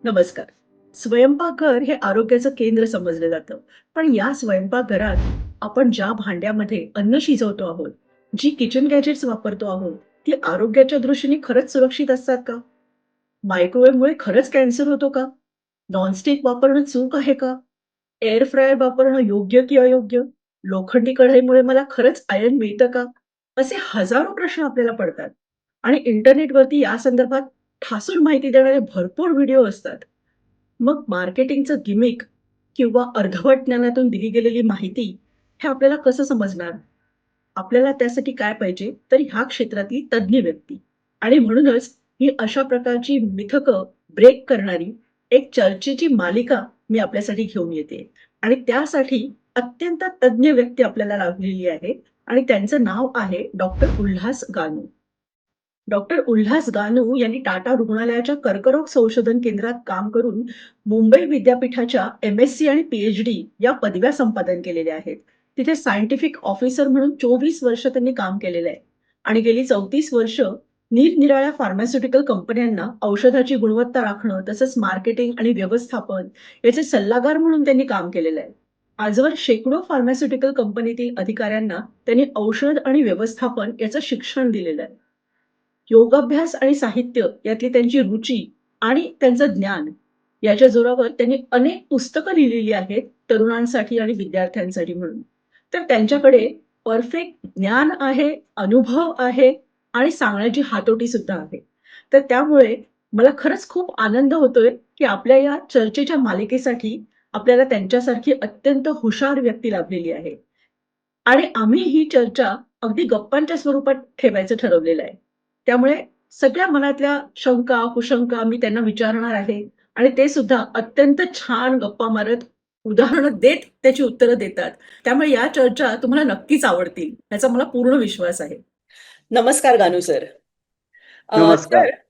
नमस्कार. स्वयंपाकघर हे आरोग्याचं केंद्र समजलं जातं. पण या स्वयंपाकघरात आपण ज्या भांड्यामध्ये अन्न शिजवतो आहोत, जी किचन गॅजेट्स वापरतो आहोत, ती आरोग्याच्या दृष्टीने खरंच सुरक्षित असतात का? मायक्रोवेव्हमुळे खरंच कॅन्सर होतो का? नॉनस्टिक वापरणं चूक आहे का? एअर फ्रायर वापरणं योग्य की अयोग्य? लोखंडी कढईमुळे मला खरंच आयर्न मिळतं का? असे हजारो प्रश्न आपल्याला पडतात. आणि इंटरनेटवरती या संदर्भात ठासून माहिती देणारे भरपूर व्हिडिओ असतात. मग मार्केटिंगचं गिमिक किंवा अर्धवट ज्ञानातून दिली गेलेली माहिती हे आपल्याला कसं समजणार? आपल्याला त्यासाठी काय पाहिजे? तर ह्या क्षेत्रातली तज्ञ व्यक्ती. आणि म्हणूनच ही अशा प्रकारची मिथकं ब्रेक करणारी एक चर्चेची मालिका मी आपल्यासाठी घेऊन येते. आणि त्यासाठी अत्यंत तज्ञ व्यक्ती आपल्याला लाभलेली आहे आणि त्यांचं नाव आहे डॉक्टर उल्हास गानू. डॉक्टर उल्हास गानू यांनी टाटा रुग्णालयाच्या कर्करोग संशोधन केंद्रात काम करून मुंबई विद्यापीठाच्या एम-एस-सी आणि पी-एच-डी या पदव्या संपादन केलेल्या आहेत. तिथे सायंटिफिक ऑफिसर म्हणून 24 वर्ष त्यांनी काम केलेलं आहे आणि गेली 34 वर्ष निरनिराळ्या फार्मास्युटिकल कंपन्यांना औषधाची गुणवत्ता राखणं, तसंच मार्केटिंग आणि व्यवस्थापन याचे सल्लागार म्हणून त्यांनी काम केलेलं आहे. आजवर शेकडो फार्मास्युटिकल कंपनीतील अधिकाऱ्यांना त्यांनी औषध आणि व्यवस्थापन याचं शिक्षण दिलेलं आहे. योगाभ्यास आणि साहित्य यातली त्यांची रुची आणि त्यांचं ज्ञान याच्या जोरावर त्यांनी अनेक पुस्तकं लिहिलेली आहेत तरुणांसाठी आणि विद्यार्थ्यांसाठी म्हणून. तर त्यांच्याकडे परफेक्ट ज्ञान आहे, अनुभव आहे आणि सांगण्याची हातोटी सुद्धा आहे. तर त्यामुळे मला खरंच खूप आनंद होतोय, की आपल्या या चर्चेच्या मालिकेसाठी आपल्याला त्यांच्यासारखी अत्यंत हुशार व्यक्ती लाभलेली आहे. आणि आम्ही ही चर्चा अगदी गप्पांच्या स्वरूपात ठेवायचं ठरवलेलं आहे. त्यामुळे सगळ्या मनातल्या शंका, कुशंका मी त्यांना विचारणार आहे आणि ते सुद्धा अत्यंत छान गप्पा मारत, उदाहरणं देत त्याची उत्तरं देतात. त्यामुळे या चर्चा तुम्हाला नक्कीच आवडतील, याचा मला पूर्ण विश्वास आहे. नमस्कार गानू सर. नमस्कार. सर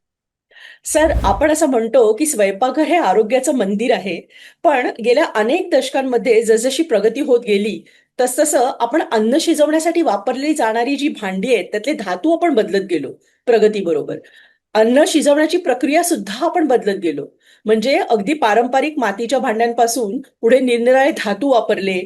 सर, आपण असं म्हणतो, की स्वयंपाकघर हे आरोग्याचं मंदिर आहे. पण गेल्या अनेक दशकांमध्ये जसजशी प्रगती होत गेली, तसतसं आपण अन्न शिजवण्यासाठी वापरली जाणारी जी भांडी आहेत, त्यातले धातू आपण बदलत गेलो प्रगतीबरोबर. अन्न शिजवण्याची प्रक्रिया सुद्धा आपण बदलत गेलो. म्हणजे अगदी पारंपरिक मातीच्या भांड्यांपासून पुढे निरनिराळे धातू वापरले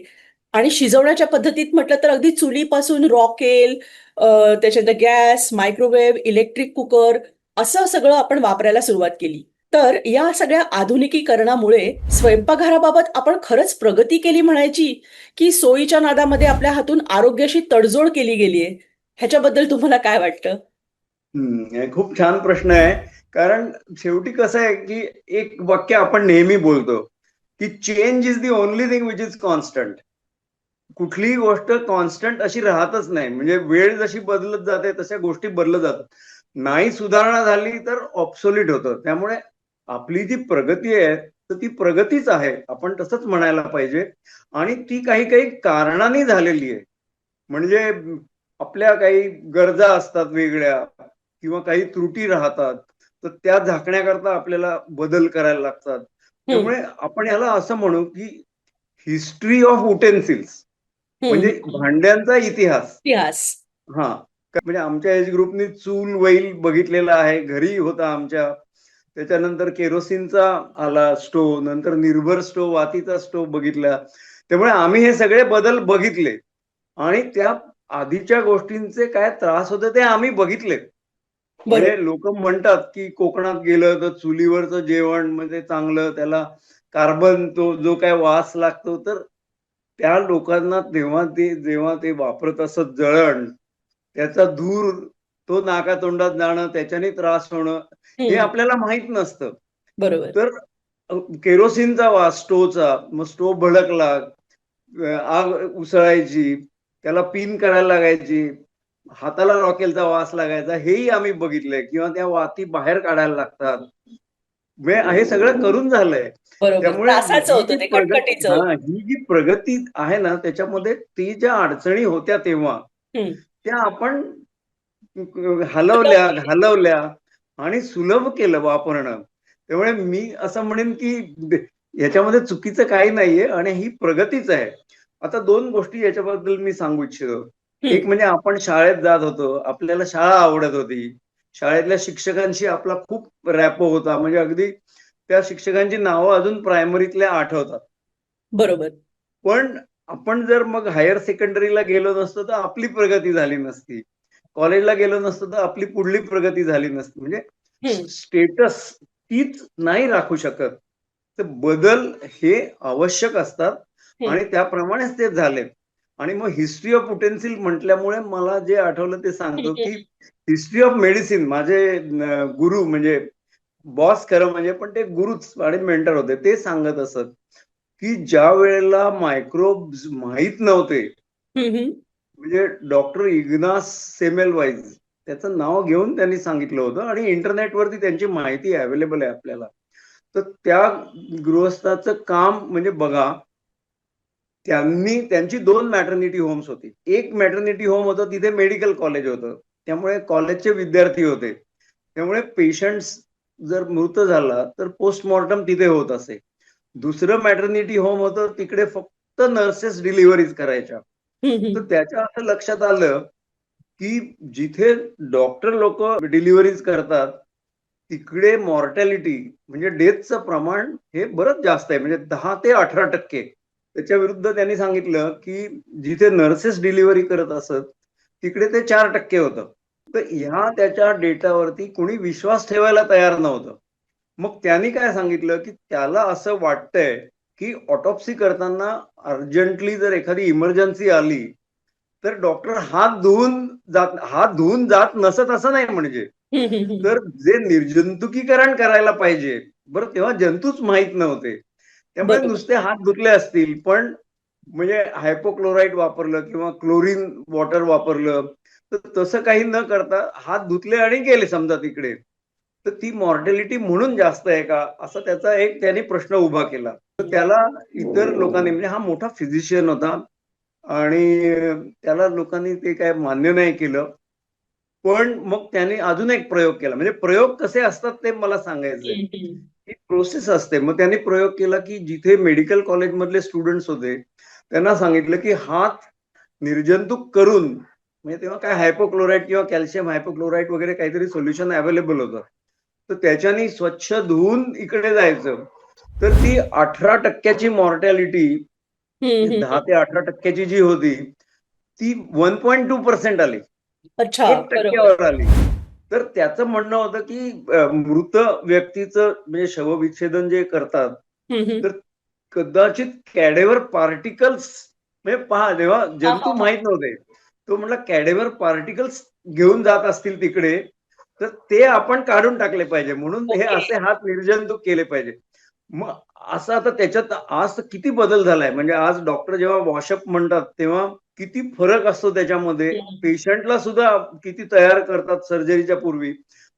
आणि शिजवण्याच्या पद्धतीत म्हटलं तर अगदी चुलीपासून रॉकेल, त्याच्यानंतर गॅस, मायक्रोवेव्ह, इलेक्ट्रिक कुकर असं सगळं आपण वापरायला सुरुवात केली. तर या सगळ्या आधुनिकीकरणामुळे स्वयंपाकघराबाबत आपण खरंच प्रगती केली म्हणायची, की सोयीच्या नादामध्ये आपल्या हातून आरोग्याशी तडजोड केली गेलीये? ह्याच्याबद्दल तुम्हाला काय वाटतं? हे खूप छान प्रश्न आहे. कारण शेवटी कसं आहे, की एक वाक्य आपण नेहमी बोलतो, की change is the only thing which is constant. कुठलीही गोष्ट कॉन्स्टंट अशी राहतच नाही. म्हणजे वेळ जशी बदलत जाते तशा गोष्टी बदलत जातात. नाही सुधारणा झाली तर ऑब्सोलीट होतं. त्यामुळे आपली जी प्रगती आहे, तर ती प्रगतीच आहे. आपण तसंच म्हणायला पाहिजे. आणि ती काही काही कारणांनी झालेली आहे. म्हणजे आपल्या काही गरजा असतात वेगळ्या किंवा काही त्रुटी राहतात, तर त्या झाकण्याकरता आपल्याला बदल करायला लागतात. हं, त्यामुळे आपण याला असं म्हणू, की हिस्ट्री ऑफ युटेन्सिल्स हं. म्हणजे भांड्यांचा इतिहास. इतिहास. हां. म्हणजे आमच्या एज ग्रुपनी चूल, वैल बघितलेला आहे. घरी होता आमच्या. त्याच्यानंतर केरोसिनचा आला स्टोव्ह, नंतर निर्भर स्टोव्ह, वातीचा स्टोव्ह बघितला. त्यामुळे आम्ही हे सगळे बदल बघितले आणि त्या आधीच्या गोष्टींचे काय त्रास होते ते आम्ही बघितले. म्हणजे बरोबर. लोकं म्हणतात, की कोकणात गेलं तर चुलीवरचं जेवण म्हणजे चांगलं, त्याला कार्बन तो जो काही वास लागतो, तर त्या लोकांना जेव्हा ते वापरत असत जळण, त्याचा धूर तो नाकातोंडात जाणं, त्याच्याने त्रास होणं, हे हं, आपल्याला माहीत नसतं. बरोबर. तर केरोसिनचा वास स्टोव्हचा, मग स्टोव्ह भडकला, आग उसळायची, त्याला पिन करायला लागायची, हाताला रॉकेलचा वास लागायचा, हेही आम्ही बघितलंय किंवा त्या वाती बाहेर काढायला लागतात. म्हणजे हे सगळं करून झालंय. बरोबर. त्यामुळे त्रासाचं ही होतं जी ते, प्रगती कटकटीचं होतं. ही जी प्रगती आहे ना, त्याच्यामध्ये ती ज्या अडचणी होत्या तेव्हा, हं. त्या आपण सुलभ हलवल्या, केली. घालवल्या आणि सुलभ केलं वापरणं. त्यामुळे मी असं म्हणेन, की ह्याच्यामध्ये चुकीचं काही नाहीये आणि ही प्रगतीच आहे. आता 2 गोष्टी याच्याबद्दल मी सांगू इच्छितो. हं, एक म्हणजे आपण शाळेत जात होतो. आपल्याला शाळा आवडत होती. शाळेतल्या शिक्षकांशी आपला खूप रॅपो होता. म्हणजे अगदी त्या शिक्षकांची नावं अजून प्रायमरीतल्या आठवतात. बरोबर. पण आपण जर मग हायर सेकंडरीला गेलो नसतो तर आपली प्रगती झाली नसती. कॉलेजला गेलो नसतो तर आपली पुढली प्रगती झाली नसती. म्हणजे हम्म. स्टेटस तीच नाही राखू शकत. तर बदल हे आवश्यक असतात आणि त्याप्रमाणेच ते झाले. आणि मग हिस्ट्री ऑफ युटेन्सिल म्हटल्यामुळे मला जे आठवलं ते सांगतो, की हिस्ट्री ऑफ मेडिसिन माझे गुरु म्हणजे बॉस खरं म्हणजे, पण ते गुरुच आणि मेंटर होते. ते सांगत असत, की ज्या वेळेला मायक्रोब्स माहीत नव्हते, म्हणजे डॉक्टर इग्नास सेमेलवाईज त्याचं नाव घेऊन त्यांनी सांगितलं होतं आणि इंटरनेटवरती त्यांची माहिती अवेलेबल आहे आपल्याला. तर त्या गृहस्थाचं काम म्हणजे बघा, त्यांची 2 मॅटर्निटी होम्स होती. एक मॅटर्निटी होम होतं, तिथे मेडिकल कॉलेज होतं. त्यामुळे कॉलेजचे विद्यार्थी होते. त्यामुळे पेशंट्स जर मृत झाला तर पोस्टमॉर्टम तिथे होत असे. दुसरं मॅटर्निटी होम होतं, तिकडे फक्त नर्सेस डिलिव्हरीज करायच्या. तर त्याच्या असं लक्षात आलं, की जिथे डॉक्टर लोक डिलिव्हरीज करतात, तिकडे मॉर्टॅलिटी म्हणजे डेथचं प्रमाण हे बरंच जास्त आहे, म्हणजे 10 ते 18%. त्याच्या विरुद्ध त्यांनी सांगितलं, की जिथे नर्सेस डिलिव्हरी करत असत, तिकडे ते 4% होतं. तर ह्या त्याच्या डेटावरती कोणी विश्वास ठेवायला तयार नव्हतं. मग त्यांनी काय सांगितलं, की त्याला असं वाटतंय, की ऑटोप्सी करताना अर्जंटली जर एखादी इमर्जन्सी आली, तर डॉक्टर हात धुवून जात नसत असं नाही म्हणजे. तर जे निर्जंतुकीकरण करायला पाहिजे, बरं तेव्हा जंतूच माहीत नव्हते. त्यामुळे बरोबर. नुसते हात धुतले असतील, पण म्हणजे हायपोक्लोराइड वापरलं किंवा क्लोरीन वॉटर वापरलं, तर तसं काही न करता हात धुतले आणि गेले समजा तिकडे. तर ती मॉर्टॅलिटी म्हणून जास्त आहे का? असा त्याचा एक त्यांनी प्रश्न उभा केला. तर त्याला इतर लोकांनी, म्हणजे हा मोठा फिजिशियन होता आणि त्याला लोकांनी ते काय मान्य नाही केलं. पण मग त्याने अजून एक प्रयोग केला. म्हणजे प्रयोग कसे असतात ते मला सांगायचंय. ही प्रोसेस असते. मग त्यांनी प्रयोग केला, की जिथे मेडिकल कॉलेजमधले स्टुडंट्स होते, त्यांना सांगितलं, की हात निर्जंतुक करून, म्हणजे तेव्हा काय हायपोक्लोराइड किंवा कॅल्शियम हायपोक्लोराइड वगैरे काहीतरी सोल्युशन अवेलेबल होतं. तर त्याच्याने स्वच्छ धुवून इकडे जायचं. तर ती 18% मॉर्टॅलिटी, 10 ते 18% जी होती, ती 1.2% आली. अच्छा. बरोबर. 1% आली. तर त्याचं म्हणणं होतं, की मृत व्यक्तीचं म्हणजे शवविच्छेदन जे करतात, तर कदाचित कॅडेवर पार्टिकल्स, म्हणजे पहा जेव्हा हा जंतू हा हा. माहीत नव्हते, तो म्हटला कॅडेवर पार्टिकल्स घेऊन जात असतील तिकडे, तर ते आपण काढून टाकले पाहिजे. म्हणून हे ओके. असे हात निर्जंतुक केले पाहिजे. मग असं आता त्याच्यात आज तर किती बदल झालाय. म्हणजे आज डॉक्टर जेव्हा वॉशअप म्हणतात, तेव्हा किती फरक असतो त्याच्यामध्ये. पेशंटला सुद्धा किती तयार करतात सर्जरीच्या पूर्वी.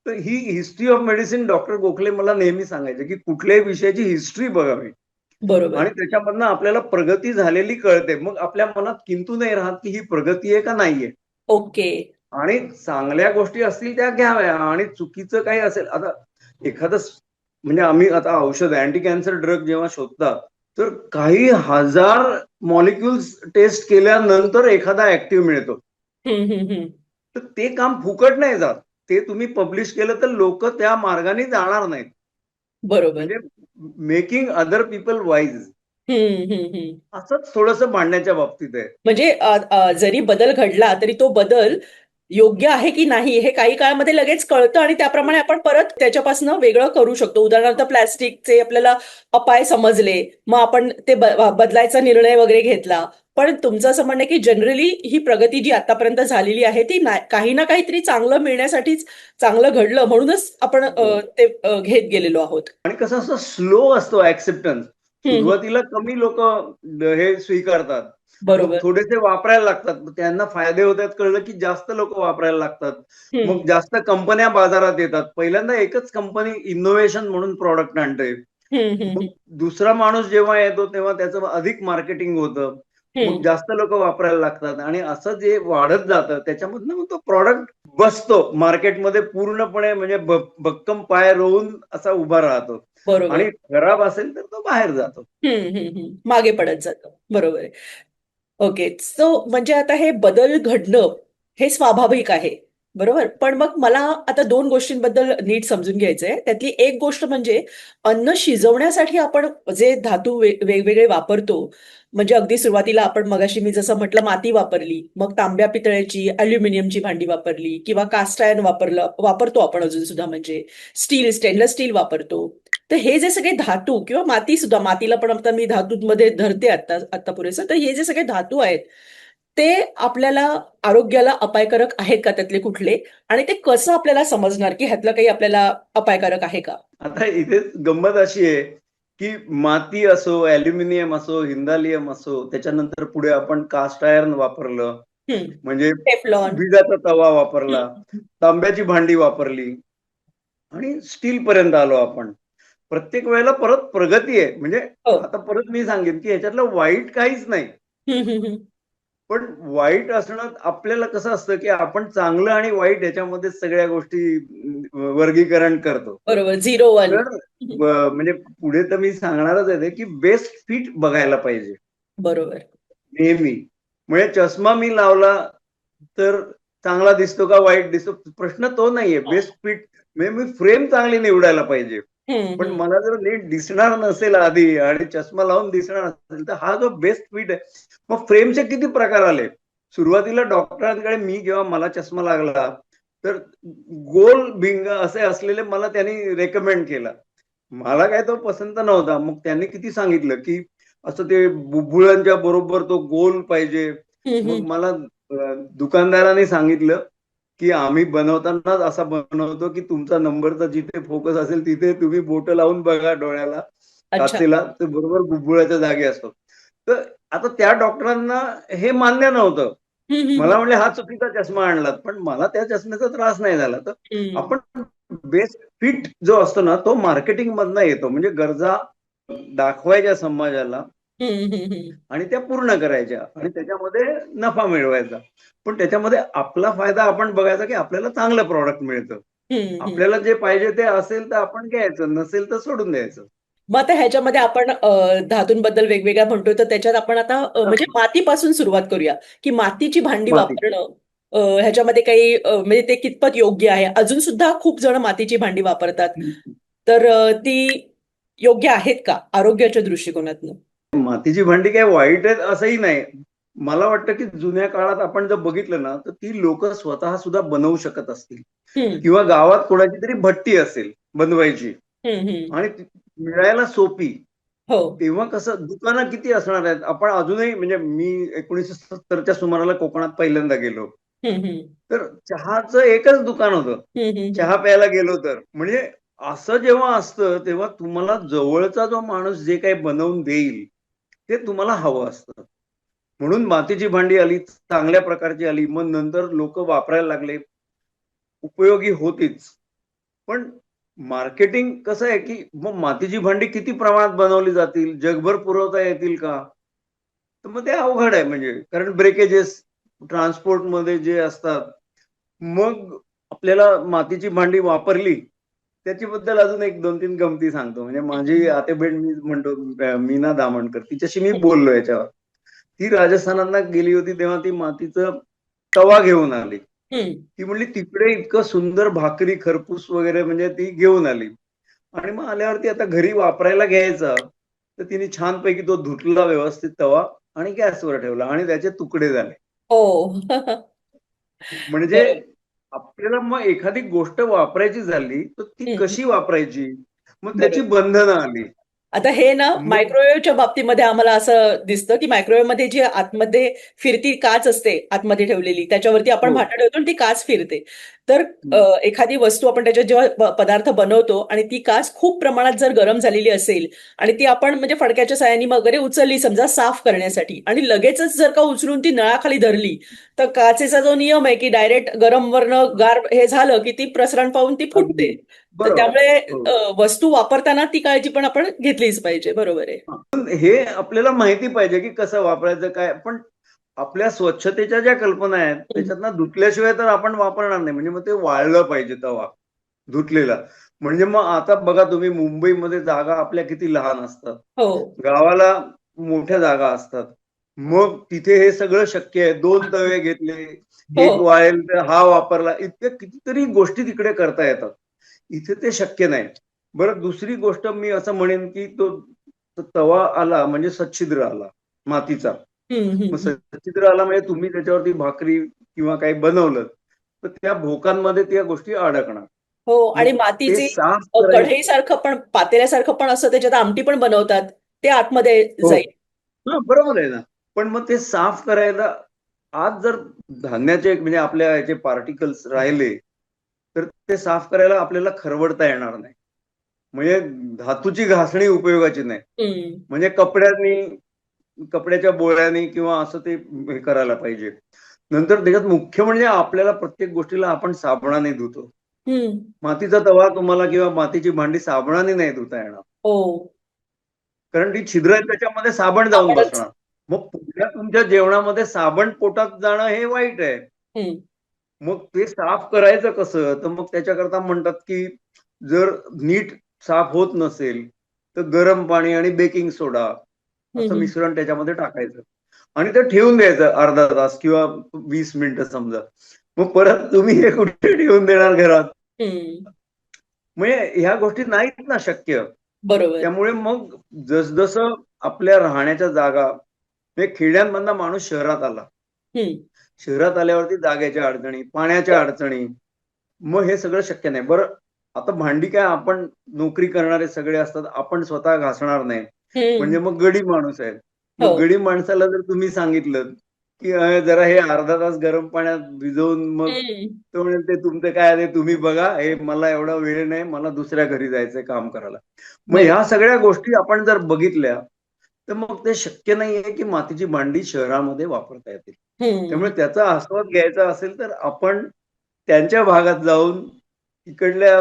तर ही history of medicine doctor Gokhale मला नेहमी सांगायचे, की कुठल्याही विषयाची हिस्ट्री बघावी बरोबर. आणि त्याच्यामधनं आपल्याला प्रगती झालेली कळते. मग आपल्या मनात किंतु नाही राहत, की ही प्रगती आहे का नाहीये. ओके. आणि चांगल्या गोष्टी असतील त्या घ्याव्या आणि चुकीचं काही असेल, आता एखादं म्हणजे आम्ही आता औषध अँटी कॅन्सर ड्रग जेव्हा शोधतात, तर काही हजार मॉलिक्युल्स टेस्ट केल्यानंतर एखादा ऍक्टिव्ह मिळतो. तर ते काम फुकट नाही जात. ते तुम्ही पब्लिश केलं तर लोक त्या मार्गाने जाणार नाहीत. बरोबर. म्हणजे मेकिंग अदर पीपल वाईज, हम्म. असंच थोडंसं भांडण्याच्या बाबतीत आहे. म्हणजे जरी बदल घडला तरी तो बदल योग्य आहे की नाही हे काही काळामध्ये लगेच कळतं आणि त्याप्रमाणे आपण परत त्याच्यापासून वेगळं करू शकतो. उदाहरणार्थ प्लॅस्टिकचे आपल्याला अपाय समजले, मग आपण ते बदलायचा निर्णय वगैरे घेतला. पण तुमचं असं म्हणणं आहे की जनरली ही प्रगती जी आतापर्यंत झालेली आहे ती काही ना काहीतरी चांगलं मिळण्यासाठीच चांगलं घडलं म्हणूनच आपण ते घेत गेलेलो आहोत. आणि कसं असतं, स्लो असतो ऍक्सेप्टन्स. हम्म. सुरुवातीला कमी लोक हे स्वीकारतात, मग बरोबर. थोडेसे वापरायला लागतात, मग त्यांना फायदे होतात कळलं की जास्त लोक वापरायला लागतात. हम्म. मग जास्त कंपन्या बाजारात येतात. पहिल्यांदा एकच कंपनी इनोव्हेशन म्हणून प्रॉडक्ट आणते. मग हम्म. दुसरा माणूस जेव्हा येतो तेव्हा त्याचं अधिक मार्केटिंग होतं. मग हम्म. जास्त लोक वापरायला लागतात आणि असं जे वाढत जातं त्याच्यामधनं मग तो प्रॉडक्ट बसतो मार्केटमध्ये पूर्णपणे, म्हणजे भक्कम पाय रोवून असा उभा राहतो बरोबर. आणि खराब असेल तर तो बाहेर जातो. मागे पडत जातं. बरोबर आहे. ओके. सो म्हणजे आता हे बदल घडणं हे स्वाभाविक आहे. बरोबर. पण मग मला आता 2 गोष्टींबद्दल नीट समजून घ्यायचंय. त्यातली एक गोष्ट म्हणजे अन्न शिजवण्यासाठी आपण जे धातू वेगवेगळे वापरतो, म्हणजे अगदी सुरुवातीला आपण मगाशी मी जसं म्हटलं माती वापरली, मग तांब्या पितळ्याची, अॅल्युमिनियमची भांडी वापरली किंवा कास्ट आयर्न वापरतो आपण अजून सुद्धा म्हणजे स्टेनलेस स्टील वापरतो. तर हे जे सगळे धातू किंवा माती सुद्धा, मातीला पण आता मी धातूमध्ये धरते आता पुरेसं. तर हे जे सगळे धातू आहेत, ते आपल्याला आरोग्याला अपायकारक आहेत का त्यातले कुठले? आणि ते कसं आपल्याला समजणार की ह्यातलं काही आपल्याला अपायकारक आहे का? आता इथे गंमत अशी आहे की माती असो, अॅल्युमिनियम असो, हिंदालियम असो, त्याच्यानंतर पुढे आपण कास्ट आयर्न वापरलं, हम्म. म्हणजे टेफ्लॉन. विजाचा तवा वापरला, हम्म. तांब्याची भांडी वापरली आणि स्टील पर्यंत आलो आपण. प्रत्येक वेळेला परत प्रगती आहे. म्हणजे हो. आता परत मी सांगेन की ह्याच्यातलं वाईट काहीच नाही. हम्म. पण वाईट असणं आपल्याला कसं असतं की आपण चांगलं आणि वाईट याच्यामध्ये सगळ्या गोष्टी वर्गीकरण करतो. बरोबर. 0-1. तर म्हणजे पुढे तर मी सांगणारच आहे की बेस्ट फिट बघायला पाहिजे बरोबर. नेहमी. म्हणजे चष्मा मी लावला तर चांगला दिसतो का वाईट दिसतो, प्रश्न तो नाहीये. बेस्ट फिट म्हणजे मी फ्रेम चांगली निवडायला पाहिजे. पण हम्म. मला जर नीट दिसणार नसेल आधी आणि चष्मा लावून दिसणार नसेल तर हा जो बेस्ट फिट आहे. मग फ्रेमचे किती प्रकार आले. सुरुवातीला डॉक्टरांकडे मी जेव्हा मला चष्मा लागला तर गोल भिंग असे असलेले मला त्यांनी रेकमेंड केला. मला काय तो पसंत नव्हता. मग त्यांनी किती सांगितलं की असं ते बुबुळांच्या बरोबर तो गोल पाहिजे. मग हम्म. मला दुकानदाराने सांगितलं की आम्ही बनवतानाच असा बनवतो की तुमचा नंबरचा जिथे फोकस असेल तिथे तुम्ही बोट लावून बघा डोळ्याला, अच्छा. काचेला, ते बरोबर बुबुळाच्या जागी असतो. तर आता त्या डॉक्टरांना हे मान्य नव्हतं. मला हम्म. म्हणले हा चुकीचा चष्मा आणलात, पण मला त्या चष्म्याचा त्रास नाही झाला. तर हम्म. आपण बेस्ट फिट जो असतो ना तो मार्केटिंग मधनं येतो. म्हणजे गरजा दाखवायच्या समाजाला हम्म. आणि त्या पूर्ण करायच्या आणि त्याच्यामध्ये नफा मिळवायचा. पण त्याच्यामध्ये आपला फायदा आपण बघायचा की आपल्याला चांगलं प्रॉडक्ट मिळतं. हम्म. आपल्याला जे पाहिजे ते असेल तर आपण घ्यायचं, नसेल तर सोडून द्यायचं. मग आता ह्याच्यामध्ये आपण धातूंबद्दल वेगवेगळ्या म्हणतोय तर त्याच्यात आपण आता म्हणजे मातीपासून सुरुवात करूया की मातीची भांडी माती. वापरणं ह्याच्यामध्ये काही म्हणजे ते कितपत योग्य आहे. अजून सुद्धा खूप जण मातीची भांडी वापरतात. तर ती योग्य आहेत का आरोग्याच्या दृष्टिकोनातून? मातीची भांडी काही वाईट आहेत असंही नाही. मला वाटतं की जुन्या काळात आपण जर बघितलं ना तर ती लोक स्वतः सुद्धा बनवू शकत असतील हम्म. किंवा गावात कोणाची तरी भट्टी असेल बनवायची हम्म. आणि ती मिळायला सोपी. हो. तेव्हा कसं दुकानं किती असणार आहेत. आपण अजूनही म्हणजे मी 1970च्या सुमाराला कोकणात पहिल्यांदा गेलो. हम्म. तर चहाचं एकच दुकान होतं. हम्म. चहा प्यायला गेलो तर म्हणजे असं जेव्हा असतं तेव्हा तुम्हाला जवळचा जो माणूस जे काही बनवून देईल ते तुम्हाला हवं असतं. म्हणून मातीची भांडी आली, चांगल्या प्रकारची आली. मग नंतर लोक वापरायला लागले. उपयोगी होतीच. पण मार्केटिंग कसं आहे की मग मातीची भांडी किती प्रमाणात बनवली जातील, जगभर पुरवता येतील का? तर मग ते अवघड आहे. म्हणजे कारण ब्रेकेजेस ट्रान्सपोर्टमध्ये जे असतात. मग आपल्याला मातीची भांडी वापरली त्याच्याबद्दल अजून एक 2-3 गमती सांगतो. म्हणजे माझी आतेबहीण मी म्हणतो मीना दामणकर तिच्याशी मी बोललो याच्यावर. ती राजस्थानात गेली होती तेव्हा ती मातीचं तवा घेऊन आली. हम्म. ती म्हणली तिकडे इतकं सुंदर भाकरी खरपूस वगैरे म्हणजे ती घेऊन आली आणि मग आल्यावरती आता घरी वापरायला घ्यायचा तर तिने छानपैकी तो धुतला व्यवस्थित तवा आणि गॅसवर ठेवला आणि त्याचे तुकडे झाले. हो. म्हणजे बरोबर. आपल्याला मग एखादी गोष्ट वापरायची झाली तर ती हम्म. कशी वापरायची, मग त्याची बरोबर. बंधनं आली. आता हे ना मग मायक्रोवेव्हच्या बाबतीमध्ये आम्हाला असं दिसतं की मायक्रोवेव्हमध्ये जी आतमध्ये फिरती काच असते आतमध्ये ठेवलेली त्याच्यावरती आपण हो. भांडं ठेवतो आणि ती काच फिरते. तर एखादी वस्तू आपण त्याच्यात जेव्हा पदार्थ बनवतो आणि ती काच खूप प्रमाणात जर गरम झालेली असेल आणि ती आपण म्हणजे फडक्याच्या साहाय्याने वगैरे उचलली समजा साफ करण्यासाठी आणि लगेचच जर का उचलून ती नळाखाली धरली तर काचेचा जो नियम आहे की डायरेक्ट गरम वरनं गार हे झालं की ती प्रसरण पाहून ती अगदी फुटते. तर बरोबर. त्यामुळे हो. वस्तू वापरताना ती काळजी पण आपण घेतलीच पाहिजे. बरोबर आहे. पण हे आपल्याला माहिती पाहिजे की कसं वापरायचं काय. पण आपल्या स्वच्छतेच्या ज्या कल्पना आहेत हं. त्याच्यातनं धुतल्याशिवाय तर आपण वापरणार नाही. म्हणजे मग ते वाळलं पाहिजे तवा धुतलेला. म्हणजे मग आता बघा तुम्ही मुंबईमध्ये जागा आपल्या किती लहान असतात. हो. गावाला मोठ्या जागा असतात. मग तिथे हे सगळं शक्य आहे. 2 तवे घेतले, हो एक वाळेल तर हा वापरला. इतक्या कितीतरी गोष्टी तिकडे करता येतात. इथे ते शक्य नाही. बरं, दुसरी गोष्ट मी असं म्हणेन की तो तो तवा आला म्हणजे सच्छिद्र आला मातीचा. मग हम्म. सच्छिद्र आला म्हणजे तुम्ही त्याच्यावरती भाकरी किंवा काही बनवलं तर त्या भोकांमध्ये त्या गोष्टी अडकणार. हो आणि मग ते मातीचे साफ कढईसारखं पण पातेल्यासारखं पण असं त्याच्यात आमटी पण बनवतात ते आतमध्ये हो. जाईल. हा, बरोबर आहे ना. पण मग ते साफ करायला आज जर धान्याचे म्हणजे आपल्या याचे पार्टिकल्स राहिले तर ते साफ करायला आपल्याला खरवडता येणार नाही. म्हणजे धातूची घासणी उपयोगाची नाही. हम्म. म्हणजे कपड्याच्या बोळ्यानी किंवा असं ते हे करायला पाहिजे. नंतर त्याच्यात मुख्य म्हणजे आपल्याला प्रत्येक गोष्टीला आपण साबणाने धुतो. हम्म. मातीचा तवा तुम्हाला किंवा मातीची भांडी साबणाने नाही धुता येणार. हो कारण ती छिद्र आहेत त्याच्यामध्ये साबण जाऊन आपणच. बसणार. मग पुढल्या तुमच्या जेवणामध्ये साबण पोटात जाणं हे वाईट आहे. हम्म. मग ते साफ करायचं कसं? तर मग त्याच्याकरता म्हणतात की जर नीट साफ होत नसेल तर गरम पाणी आणि बेकिंग सोडा असं हम्म. मिश्रण त्याच्यामध्ये टाकायचं आणि ते ठेवून द्यायचं अर्धा तास किंवा 20 मिनिटं समजा. मग परत तुम्ही हे कुठे ठेवून देणार घरात? हम्म. म्हणजे ह्या गोष्टी नाहीत ना शक्य. बरोबर. त्यामुळे मग जसजसं आपल्या राहण्याच्या जागा म्हणजे खेड्यांमधला माणूस शहरात आला. हम्म. शहरात आल्यावरती जागेच्या अडचणी, पाण्याच्या अडचणी, मग हे सगळं शक्य नाही. बरं, आता भांडी काय आपण नोकरी करणारे सगळे असतात, आपण स्वतः घासणार नाही. हम्म. म्हणजे मग गडी माणूस आहे. हो मग गडी माणसाला जर तुम्ही सांगितलं की जरा हे अर्धा तास गरम पाण्यात भिजवून मग हम्म. तो म्हणेल ते तुमचं काय आहे तुम्ही बघा, हे मला एवढा वेळ नाही, मला दुसऱ्या घरी जायचंय काम करायला. मग बरोबर. ह्या सगळ्या गोष्टी आपण जर बघितल्या तर मग ते शक्य नाहीये की मातीची भांडी शहरामध्ये वापरता येतील. हम्म. त्यामुळे त्याचा आस्वाद घ्यायचा असेल तर आपण त्यांच्या भागात जाऊन तिकडल्या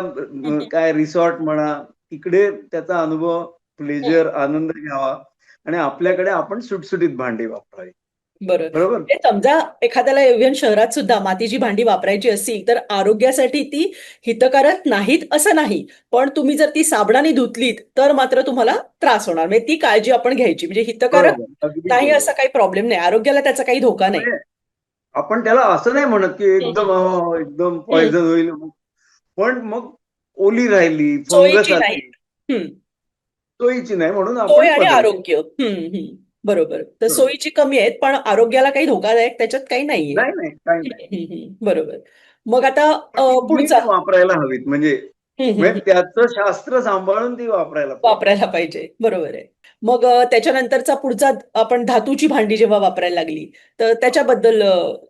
काय रिसॉर्ट म्हणा तिकडे त्याचा अनुभव, प्लेजर, आनंद घ्यावा आणि आपल्याकडे आपण सुटसुटीत भांडी वापरावी. बरं. बरोबर. म्हणजे समजा एखाद्याला इव्हन शहरात सुद्धा मातीची भांडी वापरायची असतील तर आरोग्यासाठी ती हितकारक नाहीत असं नाही. पण तुम्ही जर ती साबणाने धुतलीत तर मात्र तुम्हाला त्रास होणार. म्हणजे ती काळजी आपण घ्यायची. म्हणजे हितकारक बरोबर, अगदी नाही बरोबर. असा काही प्रॉब्लेम नाही. आरोग्याला त्याचा काही धोका नाही. म्हणजे आपण त्याला असं नाही म्हणत की एकदम हम्म. एकदम हम्म. पॉइझन होईल. पण मग ओली राहिली, फंगस सोयीची नाही. आली, हम्म. सोयीची नाही म्हणून सोय आपण आणि बदलतो. आरोग्य. बरोबर. तर बरोबर. सोयीची कमी आहेत पण आरोग्याला काही धोकादायक त्याच्यात काही नाहीये. नाही, नाही, काही नाही. बरोबर. मग आता पण ती पुढचा. नीट वापरायला हवीत म्हणजे हम्म. म्हणजे त्याचं शास्त्र सांभाळून ती वापरायला पाहिजे. वापरायला पाहिजे. बरोबर आहे. मग त्याच्यानंतरचा पुढचा आपण धातूची भांडी जेव्हा वापरायला लागली तर त्याच्याबद्दल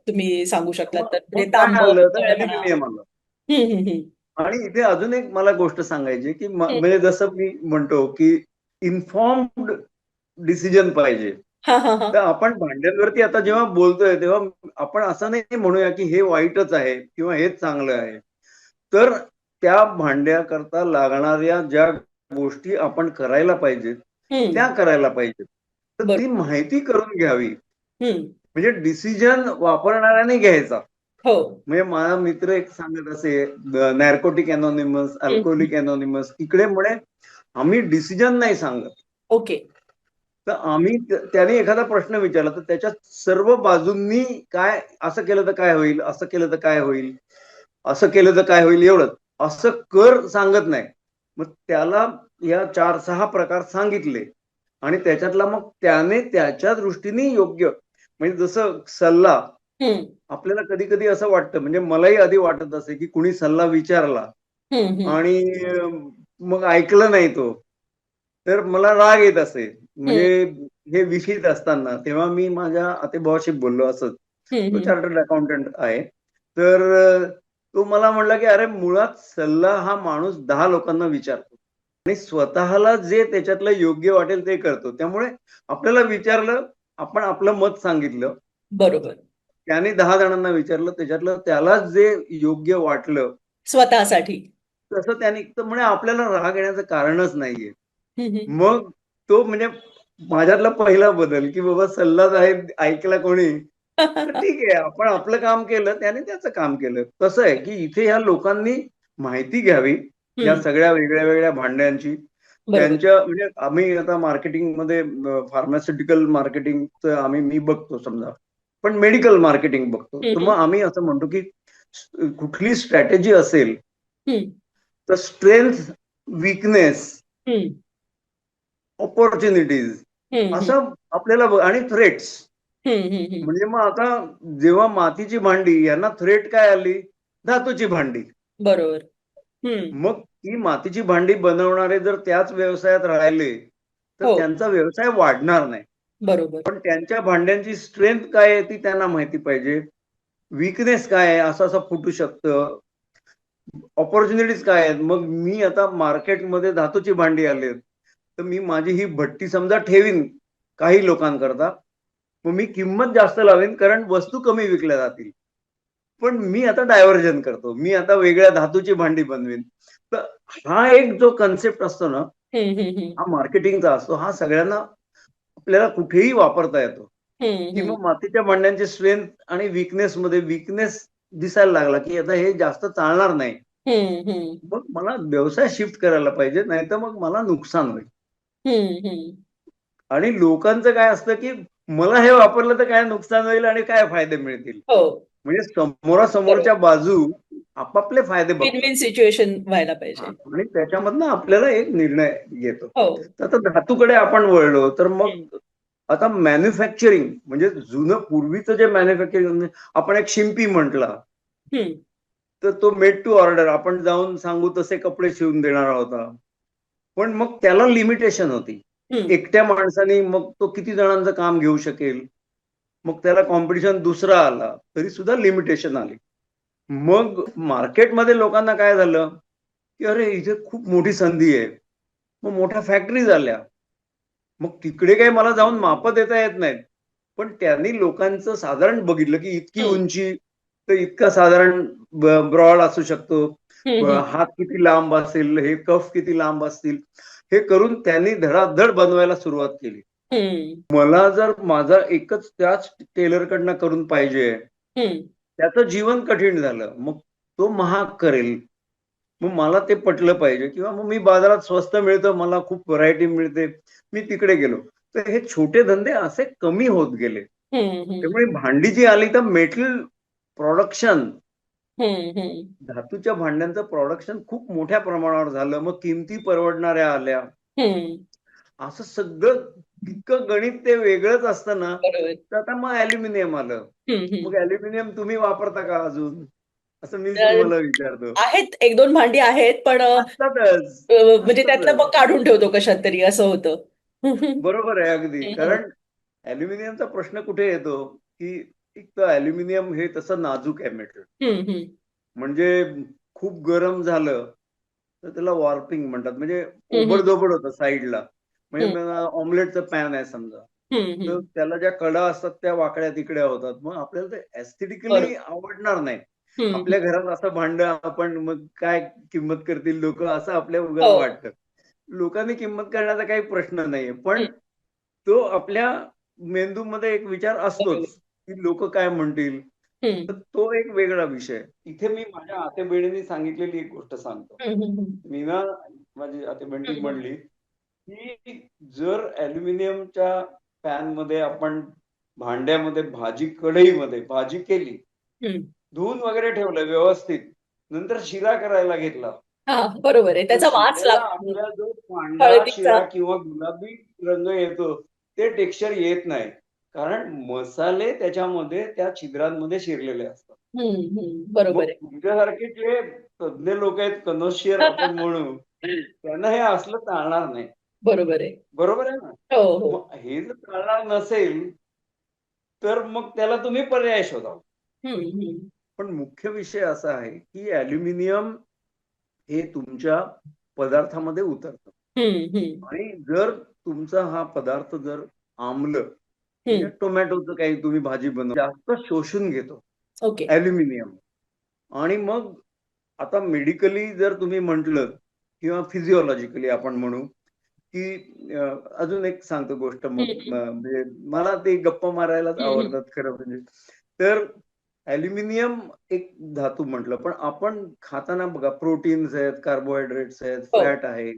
तुम्ही सांगू शकलात मग तर म्हणजे मग काय तांब, आलं तर पितळ म्हणा. ॲल्युमिनियम आलं. हम्म. आणि इथे अजून एक मला गोष्ट सांगायची की हम्म. म्हणजे जसं मी म्हणतो की इन्फॉर्म्ड डिसिजन पाहिजे. हा हा हा. तर आपण भांड्यांवरती आता जेव्हा बोलतोय तेव्हा आपण असं नाही म्हणूया की हे वाईटच आहे किंवा हेच चांगलं आहे. तर त्या भांड्याकरता लागणाऱ्या ज्या गोष्टी आपण करायला पाहिजेत हम्म. त्या करायला पाहिजेत. तर ती बरोबर. माहिती करून घ्यावी. हम्म. म्हणजे डिसिजन वापरणाऱ्याने घ्यायचा. हो. म्हणजे माझा मित्र एक सांगत असे नॅर्कोटिक अनॉनिमस, हम्म. अल्कोहोलिक अनॉनिमस इकडे म्हणे आम्ही डिसिजन नाही सांगत. ओके. तर आम्ही त्याने एखादा प्रश्न विचारला तर त्याच्या सर्व बाजूंनी काय असं केलं तर काय होईल, असं केलं तर काय होईल, असं केलं तर काय होईल एवढंच. असं कर सांगत नाही. मग त्याला या 4-6 प्रकार सांगितले आणि त्याच्यातला मग त्याने त्याच्या दृष्टीने योग्य म्हणजे जसं सल्ला हम्म. आपल्याला कधी कधी असं वाटतं म्हणजे मलाही आधी वाटत असे की कुणी सल्ला विचारला हम्म. आणि मग ऐकलं नाही तो तर मला राग येत असे. हम्म. म्हणजे हे विषयित असताना तेव्हा मी माझ्या आतेभावाशी बोललो असंच. तो हम्म. चार्टर्ड अकाउंटंट आहे. तर तो मला म्हणला की अरे मुळात सल्ला हा माणूस 10 लोकांना विचारतो आणि स्वतःला जे त्याच्यातलं योग्य वाटेल ते करतो. त्यामुळे आपल्याला विचारलं, आपण आपलं मत सांगितलं, बरोबर. त्याने 10 जणांना विचारलं, त्याच्यातलं त्याला जे योग्य वाटलं स्वतःसाठी. तसं त्याने तर म्हणे आपल्याला राग येण्याचं कारणच नाहीये. हम्म. मग तो म्हणजे माझ्यातला पहिला बदल की बाबा सल्ला साहेब ऐकला कोणी तर ठीक आहे आपण आपलं काम केलं त्याने त्याचं काम केलं. कसं आहे की इथे ह्या लोकांनी माहिती घ्यावी या हम्म. सगळ्या वेगळ्या वेगळ्या भांड्यांची. बरोबर. त्यांच्या म्हणजे आम्ही आता मार्केटिंगमध्ये फार्मास्युटिकल मार्केटिंगचं मी बघतो समजा, पण मेडिकल मार्केटिंग बघतो. तर मग आम्ही असं म्हणतो की कुठली स्ट्रॅटेजी असेल हम्म, तर स्ट्रेंथ, विकनेस, हम्म, ऑपॉर्च्युनिटीज हम्म, असं आपल्याला आणि थ्रेट्स. हम्म, हम्म, हम्म. म्हणजे मग आता जेव्हा मातीची भांडी यांना थ्रेट काय आली, धातूची भांडी. बरोबर. हम्म. मग ती मातीची भांडी बनवणारे जर त्याच व्यवसायात राहिले तर हो, त्यांचा व्यवसाय वाढणार नाही. बरोबर. पण त्यांच्या भांड्यांची स्ट्रेंथ काय आहे ती त्यांना माहिती पाहिजे. विकनेस काय आहे, असं असं फुटू शकतं. ऑपॉर्च्युनिटीज काय आहेत. मग मी आता मार्केटमध्ये धातूची भांडी आली तर मी माझी ही भट्टी समजा ठेवीन काही लोकांकरता. मग मी किंमत जास्त लावेन कारण वस्तू कमी विकल्या जातील. पण मी आता डायव्हर्जन करतो. मी आता वेगळ्या धातूची भांडी बनवीन. तर हा एक जो कन्सेप्ट असतो ना, हम्म, हम्म, हम्म, हा मार्केटिंगचा असतो. हा सगळ्यांना आपल्याला कुठेही वापरता येतो. हम्म, की हम्म, मग मातीच्या भांड्यांची स्ट्रेंथ आणि विकनेस मध्ये विकनेस दिसायला लागला की आता हे जास्त चालणार नाही. हम्म, हम्म, मग मला व्यवसाय शिफ्ट करायला पाहिजे, नाही तर मग मला नुकसान होईल. हम्म, हम्म. आणि लोकांचं काय असतं की मला हे वापरलं तर काय नुकसान होईल आणि काय फायदे मिळतील. हो, म्हणजे समोरासमोरच्या बरोबर. बाजू आपापले फायदे विन बघतात. विन सिच्युएशन व्हायला हा, पाहिजे. आणि त्याच्यामधनं आपल्याला एक निर्णय घेतो. हो. तर आता धातूकडे आपण वळलो तर हम्म, मग आता मॅन्युफॅक्चरिंग म्हणजे जुनं पूर्वीचं जे मॅन्युफॅक्चरिंग, आपण एक शिंपी म्हटला हम्म, तर तो मेड टू ऑर्डर, आपण जाऊन सांगू तसे कपडे शिवून देणारा होता. पण मग त्याला लिमिटेशन होती. हम्म, एकट्या माणसाने मग तो किती जणांचं काम घेऊ शकेल. मग त्याला कॉम्पिटिशन दुसरा आला तरी सुद्धा लिमिटेशन आली. मग मार्केटमध्ये लोकांना काय झालं की अरे इथे खूप मोठी संधी आहे. मग मोठ्या फॅक्टरी झाल्या. मग तिकडे काही मला जाऊन माप देता येत नाहीत. पण त्यांनी लोकांचं साधारण बघितलं की इतकी हम्म, उंची तर इतका साधारण ब्रॉड असू शकतो. हम्म, हात किती लांब असेल, हे कफ किती लांब असतील, हे करून त्यांनी धडाधड बनवायला सुरुवात केली. हम्म, मला जर माझा एकच त्याच टेलरकडनं करून पाहिजे, हम्म, त्याचं जीवन कठीण झालं. मग तो महाग करेल. मग मला ते पटलं पाहिजे किंवा मग मी बाजारात स्वस्त मिळतं, मला खूप व्हरायटी मिळते, मी तिकडे गेलो. तर हे छोटे धंदे असे कमी होत गेले. हम्म, हम्म, त्यामुळे भांडी जी आली तर मेटल प्रोडक्शन, हम्म, हम्म, धातूच्या भांड्यांचं प्रोडक्शन खूप मोठ्या प्रमाणावर झालं. मग किमती परवडणाऱ्या आल्या. हम्म. असं सगळं इतकं गणित ते वेगळंच असतं ना. बरोबर. तर आता मग ऍल्युमिनियम आलं. हम्म, हम्म. मग ऍल्युमिनियम तुम्ही वापरता का अजून, असं मीच तर तुम्हाला विचारतो. आहेत एक दोन भांडी आहेत पण असतातच म्हणजे त्यातलं असतातच मग काढून ठेवतो कशात तरी असं होतं. हम्म, बरोबर आहे अगदी. कारण ऍल्युमिनियमचा प्रश्न कुठे येतो की एक तर ऍल्युमिनियम हे तसं नाजूक आहे मेटल. हम्म, म्हणजे खूप गरम झालं तर त्याला वॉर्पिंग म्हणतात. म्हणजे हम्म, ओबडधोबड होतं साईडला. हम्म, म्हणजे ऑमलेटचं पॅन आहे समजा, हम्म, तर त्याला ज्या कडा असतात त्या वाकड्या तिकड्या होतात. मग आपल्याला ते एस्थेटिकली बरोबर. आवडणार नाही. हम्म, आपल्या घरात असं भांड आपण मग काय किंमत करतील लोक, असं आपल्या उगाच हो. वाटतं. लोकांनी किंमत करण्याचा काही प्रश्न नाहीये. पण हम्म, तो आपल्या मेंदूमध्ये एक विचार असतोच बरोबर. की लोक काय म्हणतील. तर हम्म, तो एक वेगळा विषय. इथे मी माझ्या आतेबहिणीने सांगितलेली एक गोष्ट सांगतो. हम्म, हम्म, मी ना, माझी आतेबहिणी हम्म, म्हणली की जर ऍल्युमिनियमच्या पॅन मध्ये आपण भांड्यामध्ये कढईमध्ये भाजी केली, हम्म. धुवून वगैरे ठेवलं व्यवस्थित, नंतर शिरा करायला घेतला, हा, बरोबर आहे, तर त्याचा वास शिऱ्याला लागतो. आपला जो पांढरा हळदीचा. शिरा किंवा गुलाबी रंग येतो ते टेक्स्चर येत नाही. कारण मसाले त्याच्यामध्ये त्या छिद्रांमध्ये शिरलेले असतात. बरोबर मग आहे. तुमच्यासारखे जे तज्ञ लोक आहेत, कनोशियर आपण म्हणू, त्यांना हे असलं चालणार नाही. बरोबर आहे. बरोबर आहे ना. हो, हो. मग हे जर चालणार नसेल तर मग त्याला तुम्ही पर्याय शोधा. हम्म, हम्म, पण मुख्य विषय असा आहे की ऍल्युमिनियम हे तुमच्या पदार्थामध्ये उतरतं. हम्म, आणि जर तुमचा हा पदार्थ जर आम्ल, म्हणजे हम्म. टोमॅटोचं काही तुम्ही भाजी जास्त शोषून घेतो ओके. ऍल्युमिनियम. आणि मग आता मेडिकली जर तुम्ही म्हटलं किंवा फिजिओलॉजिकली आपण म्हणू की अजून एक सांगतो गोष्ट. मग हम्म, म्हणजे मला ते गप्पा मारायलाच हम्म, आवडतात खरं म्हणजे. तर ऍल्युमिनियम एक धातू म्हटलं, पण आपण खाताना बघा प्रोटीन्स आहेत, कार्बोहायड्रेट्स आहेत, हो. फॅट आहे.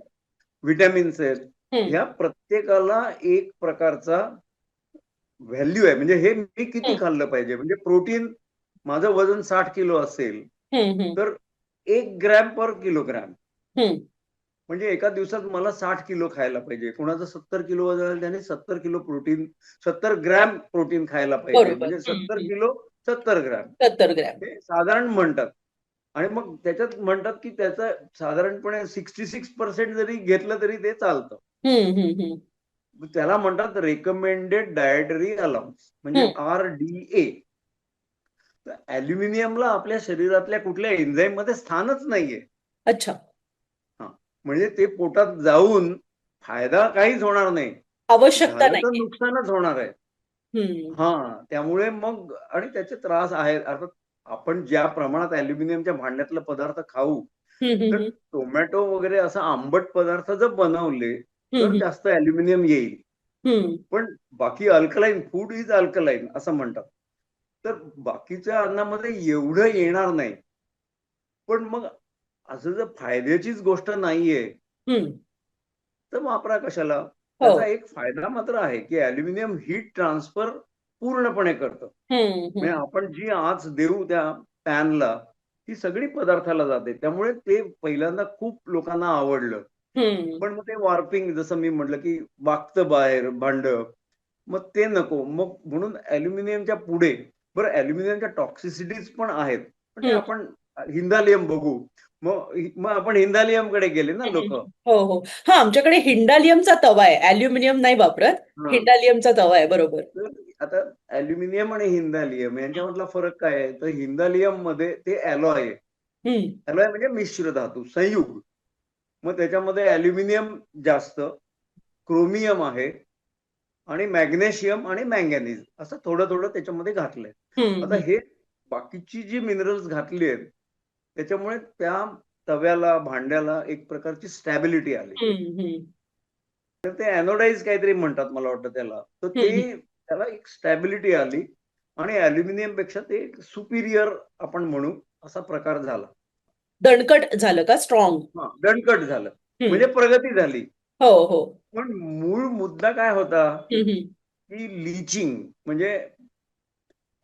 व्हिटॅमिन्स आहेत, हम्म, ह्या प्रत्येकाला एक प्रकारचा व्हॅल्यू आहे. म्हणजे हे मी किती हम्म, खाल्लं पाहिजे. म्हणजे प्रोटीन, माझं वजन 60 किलो असेल हम्म, हम्म, तर 1 ग्रॅम पर किलोग्रॅम, हम्म. म्हणजे एका दिवसात मला 60 किलो खायला पाहिजे. कोणाचं 70 किलो वजन आहे त्याने 70 किलो प्रोटीन, 70 ग्रॅम प्रोटीन खायला पाहिजे. बरोबर. म्हणजे 70 किलो 70 ग्रॅम 70 ग्रॅम. हे साधारण म्हणतात. आणि मग त्याच्यात म्हणतात की त्याचं साधारणपणे 66% जरी घेतलं तरी ते चालतं. हम्म, हम्म, हम्म, त्याला म्हणतात रेकमेंडेड डायटरी अलाउन्स, म्हणजे हम्म. RDA. तर ॲल्युमिनियमला आपल्या शरीरातल्या कुठल्या एन्झाईम मध्ये स्थानच नाहीये. अच्छा. हा, म्हणजे ते पोटात जाऊन फायदा काहीच होणार नाही, आवश्यकता झालं तर नाहीये. नुकसानच होणार आहे. हम्म, हा, त्यामुळे मग आणि त्याचे त्रास आहेत. अर्थात आपण ज्या प्रमाणात ॲल्युमिनियमच्या भांड्यातले पदार्थ खाऊ, हम्म, तर हम्म, टोमॅटो वगैरे असं आंबट पदार्थ जर बनवले तर हम्म, जास्त ॲल्युमिनियम येईल. हम्म, पण बाकी अल्कलाईन, फूड इज अल्कलाईन असं म्हणतात. तर बाकीच्या अन्नामध्ये एवढं येणार नाही. पण मग असं जर फायद्याचीच गोष्ट नाहीये हम्म. तर वापरा कशाला. हो. त्याचा एक फायदा मात्र आहे की ॲल्युमिनियम हीट ट्रान्सफर पूर्णपणे करतं. हम्म, म्हणजे हम्म, आपण जी आच देऊ त्या पॅनला ती सगळी पदार्थाला जाते. त्यामुळे ते पहिल्यांदा खूप लोकांना आवडलं. हम्म, पण मग ते वॉर्पिंग, जसं मी म्हटलं की वागतं बाहेर भांड, मग ते नको. मग म्हणून ॲल्युमिनियमच्या पुढे, बरं ॲल्युमिनियमच्या टॉक्सिसिटीज पण आहेत, पण ते हम्म, आपण हिंदालियम बघू. मग मग आपण हिंदालियमकडे गेले ना लोक. हम्म. हो, हो. हा, आमच्याकडे हिंडालियमचा तवा आहे, ॲल्युमिनियम नाही वापरत. हिंडालियमचा तवा आहे, बरोबर. तर आता ॲल्युमिनियम आणि हिंदालियम यांच्यामधला फरक काय आहे, तर हिंदालियम मध्ये ते ॲलॉय आहे. हम्म, ॲलॉय म्हणजे मिश्र धातू, संयुग. मग त्याच्यामध्ये ॲल्युमिनियम जास्त, क्रोमियम आहे, आणि मॅग्नेशियम आणि मँगॅनीज असं थोडं थोडं त्याच्यामध्ये घातलंय. हम्म, आता हम्म, हे बाकीची जी मिनरल्स घातली आहेत त्याच्यामुळे त्या तव्याला, भांड्याला एक प्रकारची स्टॅबिलिटी आली. हम्म, हम्म, तर ते ॲनोडाइज काहीतरी म्हणतात मला वाटतं त्याला. तर ते हम्म. त्याला एक स्टॅबिलिटी आली आणि ॲल्युमिनियम पेक्षा ते एक सुपिरियर आपण म्हणू असा प्रकार झाला. दणकट झालं का, स्ट्रॉंग? हा, दणकट झालं, हम्म. म्हणजे प्रगती झाली. हो, हो. पण मूळ मुद्दा काय होता हम्म, हम्म. की लीचिंग, म्हणजे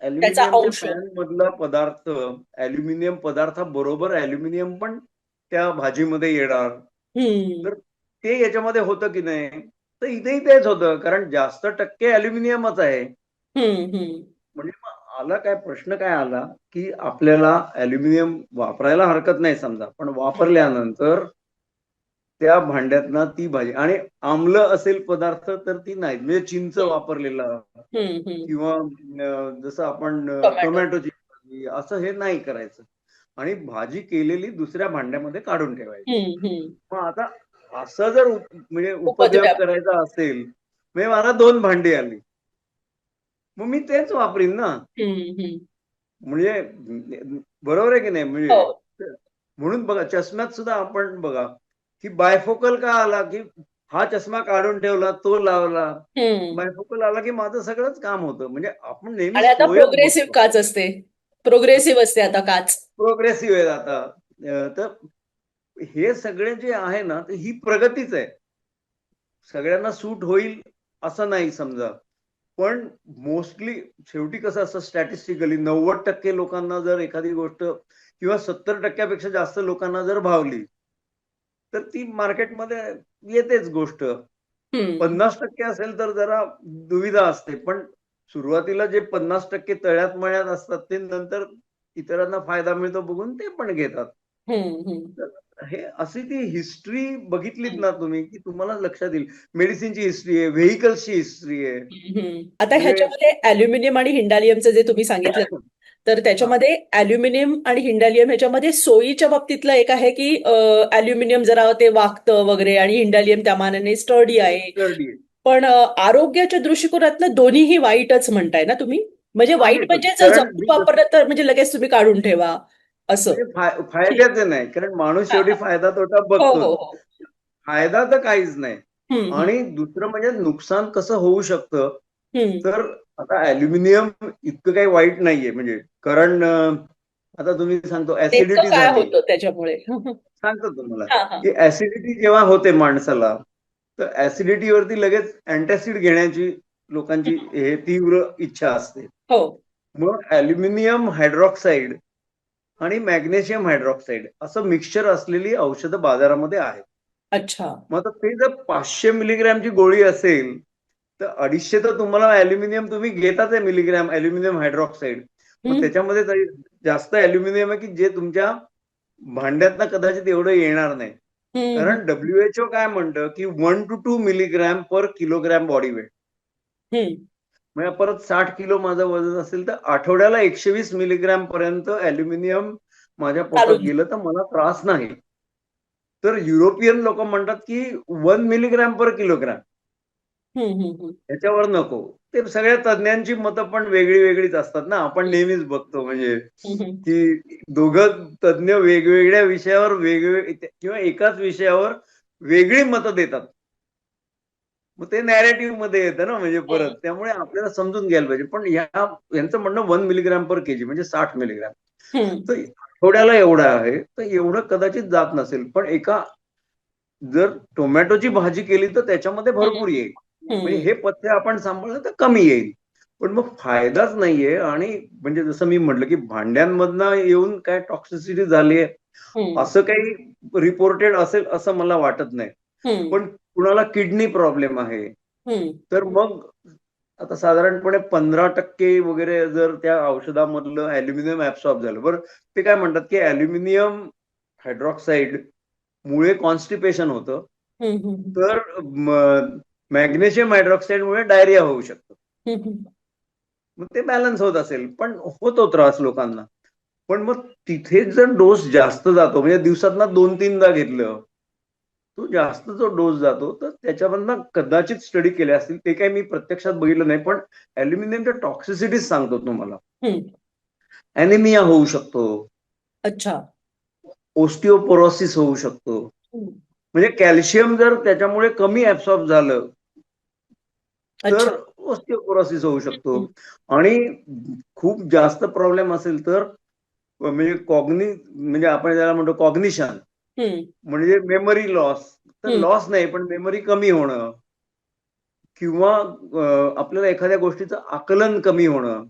त्याचा ॲल्युमिनियमच्या अंश. पॅन मधला पदार्थ ॲल्युमिनियम पदार्थाबरोबर ॲल्युमिनियम पण त्या भाजीमध्ये येणार. हम्म, तर ते याच्यामध्ये होतं की नाही, तर इथेही तेच होतं, कारण जास्त टक्के ॲल्युमिनियमच आहे. हम्म, हम्म. म्हणजे मग आला काय प्रश्न, काय आला की आपल्याला ॲल्युमिनियम वापरायला हरकत नाही समजा, पण वापरल्यानंतर त्या भांड्यातनं ती भाजी, आणि आम्ल असेल पदार्थ तर ती नाही, म्हणजे चिंच हम्म, वापरलेला हम्म. किंवा जसं आपण टोमॅटो. टोमॅटोची भाजी असं हे नाही करायचं. आणि भाजी केलेली दुसऱ्या भांड्यामध्ये काढून ठेवायची. हम्म, हम्म. मग आता असं जर म्हणजे उपद्व्याप उपद्व्याप. करायचा असेल, म्हणजे मला 2 भांडी आली, मग मी तेच वापरीन ना. हम्म, हम्म. म्हणजे बरोबर आहे की नाही. हो. म्हणजे म्हणून बघा, चष्म्यात सुद्धा आपण बघा की बायफोकल का आला, की हा चष्मा काढून ठेवला, तो लावला, हम्म. बायफोकल आला की माझं सगळंच काम होतं. म्हणजे आपण नेहमी आणि आता सोयच प्रोग्रेसिव्ह बघतो. काच असते. प्रोग्रेसिव्ह असते आता काच. प्रोग्रेसिव्ह आहे आता. तर हे सगळे जे आहे ना, तर ही प्रगतीच आहे. सगळ्यांना सूट होईल असं नाही समजा. पण मोस्टली शेवटी कसं असतं, स्टॅटिस्टिकली 90% लोकांना जर एखादी गोष्ट, किंवा 70% जास्त लोकांना जर भावली, तर ती मार्केटमध्ये येतेच गोष्ट. हम्म. 50% असेल तर जरा दुविधा असते. पण सुरुवातीला जे 50% तळ्यात मळ्यात असतात ते नंतर इतरांना फायदा मिळतो बघून ते पण घेतात. हम्म, हम्म. तर हे अशी ती हिस्ट्री बघितलीत हम्म, ना तुम्ही, की तुम्हाला लक्षात येईल. मेडिसिनची हिस्ट्री आहे, व्हेइकल्सची हिस्ट्री आहे. हम्म. आता म्हणजे ह्याच्यामध्ये ॲल्युमिनियम आणि हिंडालियमचं जे तुम्ही सांगितलं, तर हा, त्याच्यामध्ये ॲल्युमिनियम आणि हिंडालियम ह्याच्यामध्ये सोयीच्या बाबतीतलं एक आहे की ॲल्युमिनियम जरा ते वागतं वगैरे आणि हिंडालियम त्या मानाने स्टर्डी आहे. स्टर्डी आहे. पण आरोग्याच्या दृष्टिकोनातनं दोन्हीही वाईटच म्हणताय ना तुम्ही? म्हणजे वाईट आहेतच. म्हणजे जर कारण जपून मी वापरलं तर म्हणजे लगेच तुम्ही काढून ठेवा असं. म्हणजे फायद्याचे नाही, कारण माणूस हा, शेवटी हा. फायदा तोटा हो, हो, बघतोच. हो. फायदा तर काहीच नाही. हम्म, हम्म, आणि दुसरं म्हणजे नुकसान कसं होऊ शकतं, हम्म, तर आता ॲल्युमिनियम इतकं काही वाईट नाहीये. म्हणजे कारण आता तुम्ही सांगतो नेमकं ऍसिडिटी काय झाली, होतं त्याच्यामुळे? सांगतो तुम्हाला हा हा. की ऍसिडिटी जेव्हा होते माणसाला, तर ऍसिडिटीवरती लगेच अँटॅसिड घेण्याची लोकांची हे तीव्र इच्छा असते. हो. मग अल्युमिनियम हायड्रॉक्साईड आणि मॅग्नेशियम हायड्रॉक्साईड असं मिक्सचर असलेली औषधं बाजारामध्ये आहेत. अच्छा. मग आता ते जर 500 मिलीग्रॅमची गोळी असेल तर 250 तर तुम्हाला अल्युमिनियम तुम्ही घेताच आहे मिलीग्रॅम अल्युमिनियम हायड्रॉक्साईड. मग हम्म, त्याच्यामध्ये जास्त अल्युमिनियम आहे की जे तुमच्या भांड्यातनं कदाचित एवढं येणार नाही. हम्म, कारण WHO काय म्हणतं की 1 to 2 milligram per kilogram body weight. Hmm. म्हणजे परत 60 किलो माझं वजन असेल तर आठवड्याला 120 मिलीग्रॅम पर्यंत अल्युमिनियम माझ्या पोटात चालून. गेलं तर मला त्रास नाही. तर युरोपियन लोक म्हणतात की 1 मिलीग्रॅम पर किलोग्रॅम हम्म. याच्यावर नको. ते सगळ्या तज्ञांची मतं पण वेगळी वेगळीच असतात ना. आपण नेहमीच बघतो म्हणजे हम्म. की दोघं तज्ञ वेगवेगळ्या विषयावर वेगवेगळे किंवा एकाच विषयावर वेगळी मतं देतात. मग ते नॅरेटिव्ह मध्ये येतं ना म्हणजे परत. त्यामुळे आपल्याला समजून घ्यायला पाहिजे. पण यांचं म्हणणं 1 मिलीग्रॅम पर केजी म्हणजे 60 मिलीग्रॅम. हम्म. तर आठवड्याला एवढं आहे तर एवढं कदाचित जात नसेल. पण जर टोमॅटोची भाजी केली तर त्याच्यामध्ये भरपूर येईल. म्हणजे हम्म. हे पथ्य आपण सांभाळलं तर कमी येईल. पण मग फायदाच नाहीये. आणि म्हणजे जसं मी म्हटलं की भांड्यांमधनं येऊन काय टॉक्सिसिटी झालीये हम्म. असं काही रिपोर्टेड असेल असं मला वाटत नाही. हम्म. पण कुणाला किडनी प्रॉब्लेम आहे हम्म. तर मग आता साधारणपणे 15% वगैरे जर त्या औषधामधलं अल्युमिनियम ऍब्सॉर्ब झालं. बरं ते काय म्हणतात की अल्युमिनियम हायड्रॉक्साईड मुळे कॉन्स्टिपेशन होतं. हम्म. तर मॅग्नेशियम हायड्रॉक्साईडमुळे डायरिया होऊ शकतो. हम्म. मग ते बॅलन्स होत असेल. पण होतो त्रास लोकांना. पण मग तिथेच जर डोस जास्त जातो म्हणजे दिवसातना 2-3दा घेतलं तो जास्त जो डोस जातो तर त्याच्यामधनं कदाचित स्टडी केले असतील. ते काही मी प्रत्यक्षात बघितलं नाही. पण अल्युमिनियमच्या टॉक्सिसिटीज सांगतो तुम्हाला. हम्म. अॅनिमिया होऊ शकतो. अच्छा. ओस्टिओपोरोसिस होऊ शकतो. हम्म. म्हणजे कॅल्शियम जर त्याच्यामुळे कमी ऍब्सॉर्ब झालं तर अच्छा. ऑस्टिओपोरोसिस होऊ शकतो. हम्म. आणि खूप जास्त प्रॉब्लेम असेल तर म्हणजे म्हणजे आपण ज्याला म्हणतो कॉग्निशन हम्म. म्हणजे मेमरी लॉस. तर हम्म. लॉस नाही पण मेमरी कमी होणं किंवा आपल्याला एखाद्या गोष्टीचं आकलन कमी होणं